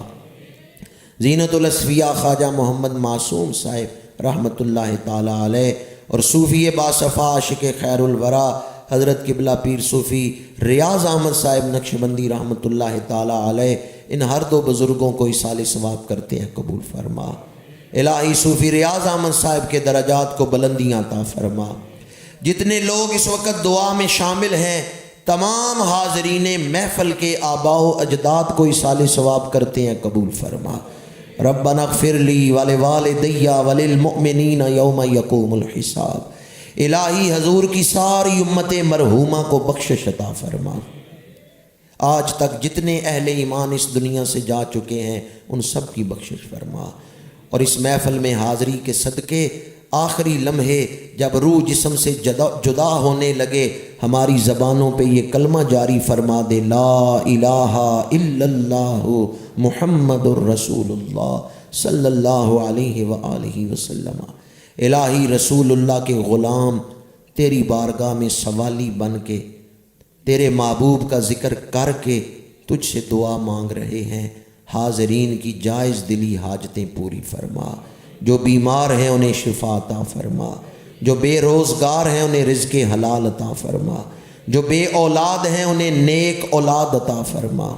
زینت الاصفیاء خواجہ محمد معصوم صاحب رحمۃ اللہ تعالی علیہ اور صوفی باصفا عاشق خیر الورا حضرت قبلہ پیر صوفی ریاض احمد صاحب نقشبندی رحمۃ اللہ تعالی علیہ، ان ہر 2 بزرگوں کو ایصال ثواب کرتے ہیں، قبول فرما۔ الہی صوفی ریاض احمد صاحب کے درجات کو بلندیاں عطا فرما۔ جتنے لوگ اس وقت دعا میں شامل ہیں تمام حاضرین محفل کے آباء و اجداد کو ایصال ثواب کرتے ہیں، قبول فرما۔ ربنا اغفر لی ولوالدی وللمؤمنین یوم یقوم الحساب۔ الہی حضور کی ساری امت مرحومہ کو بخشش عطا فرما۔ آج تک جتنے اہل ایمان اس دنیا سے جا چکے ہیں ان سب کی بخشش فرما، اور اس محفل میں حاضری کے صدقے آخری لمحے جب روح جسم سے جدا ہونے لگے ہماری زبانوں پہ یہ کلمہ جاری فرما دے، لا الہ الا اللہ محمد الرسول اللہ صلی اللہ علیہ وآلہ وسلم۔ الہی رسول اللہ کے غلام تیری بارگاہ میں سوالی بن کے تیرے محبوب کا ذکر کر کے تجھ سے دعا مانگ رہے ہیں۔ حاضرین کی جائز دلی حاجتیں پوری فرما، جو بیمار ہیں انہیں شفا عطا فرما، جو بے روزگار ہیں انہیں رزق حلال عطا فرما، جو بے اولاد ہیں انہیں نیک اولاد عطا فرما،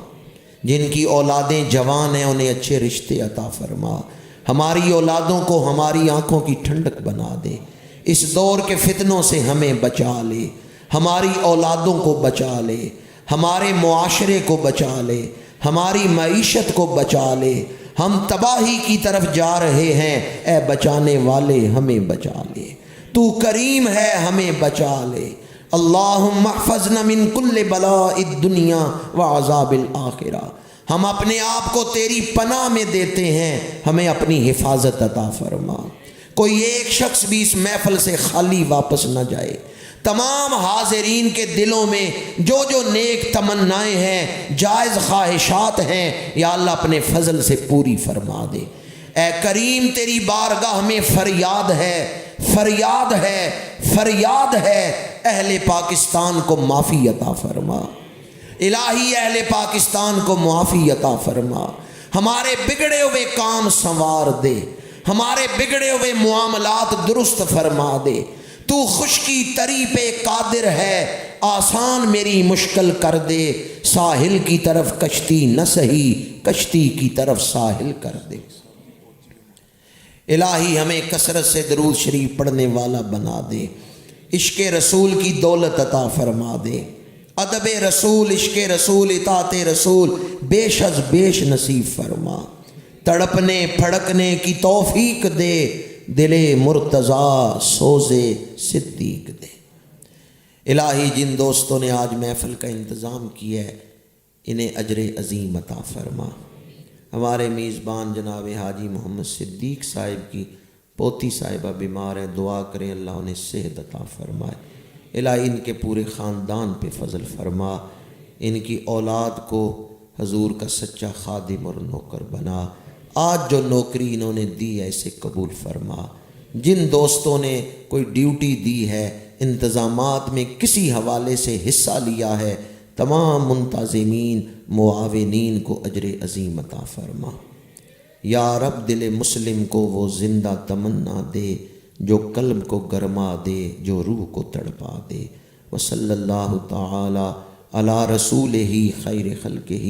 جن کی اولادیں جوان ہیں انہیں اچھے رشتے عطا فرما۔ ہماری اولادوں کو ہماری آنکھوں کی ٹھنڈک بنا دے، اس دور کے فتنوں سے ہمیں بچا لے، ہماری اولادوں کو بچا لے، ہمارے معاشرے کو بچا لے، ہماری معیشت کو بچا لے۔ ہم تباہی کی طرف جا رہے ہیں، اے بچانے والے ہمیں بچا لے، تو کریم ہے ہمیں بچا لے۔ اللہم احفظنا من کل بلاء الدنیا وعذاب الآخرہ۔ ہم اپنے آپ کو تیری پناہ میں دیتے ہیں، ہمیں اپنی حفاظت عطا فرما۔ کوئی ایک شخص بھی اس محفل سے خالی واپس نہ جائے۔ تمام حاضرین کے دلوں میں جو نیک تمنائیں ہیں، جائز خواہشات ہیں، یا اللہ اپنے فضل سے پوری فرما دے۔ اے کریم تیری بارگاہ میں فریاد ہے، فریاد ہے، فریاد ہے، اہل پاکستان کو معافی عطا فرما۔ الہی اہل پاکستان کو معافی عطا فرما، ہمارے بگڑے ہوئے کام سنوار دے، ہمارے بگڑے ہوئے معاملات درست فرما دے۔ تو خشکی تری پہ قادر ہے، آسان میری مشکل کر دے، ساحل کی طرف کشتی نہ سہی، کشتی کی طرف ساحل کر دے۔ الہی ہمیں کثرت سے درود شریف پڑھنے والا بنا دے، عشق رسول کی دولت عطا فرما دے، ادب رسول، عشق رسول، اطاعت رسول بیش از بیش نصیب فرما، تڑپنے پھڑکنے کی توفیق دے، دل مرتضیٰ سوزے صدیق دے۔ الہی جن دوستوں نے آج محفل کا انتظام کیا ہے انہیں اجر عظیم عطا فرما۔ ہمارے میزبان جناب حاجی محمد صدیق صاحب کی پوتی صاحبہ بیمار ہیں، دعا کریں اللہ انہیں صحت عطا فرمائے۔ الہی ان کے پورے خاندان پہ فضل فرما، ان کی اولاد کو حضور کا سچا خادم اور نوکر بنا۔ آج جو نوکری انہوں نے دی ہے اسے قبول فرما۔ جن دوستوں نے کوئی ڈیوٹی دی ہے، انتظامات میں کسی حوالے سے حصہ لیا ہے، تمام منتظمین معاونین کو اجر عظیم عطا فرما۔ یا رب دل مسلم کو وہ زندہ تمنا دے جو قلب کو گرما دے، جو روح کو تڑپا دے۔ وصلی اللہ تعالی علی رسولہ خیر خلقہ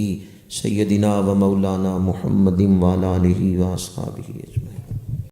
سیدنا و مولانا محمد وعلی آلہ و اصحابہ اجمعین۔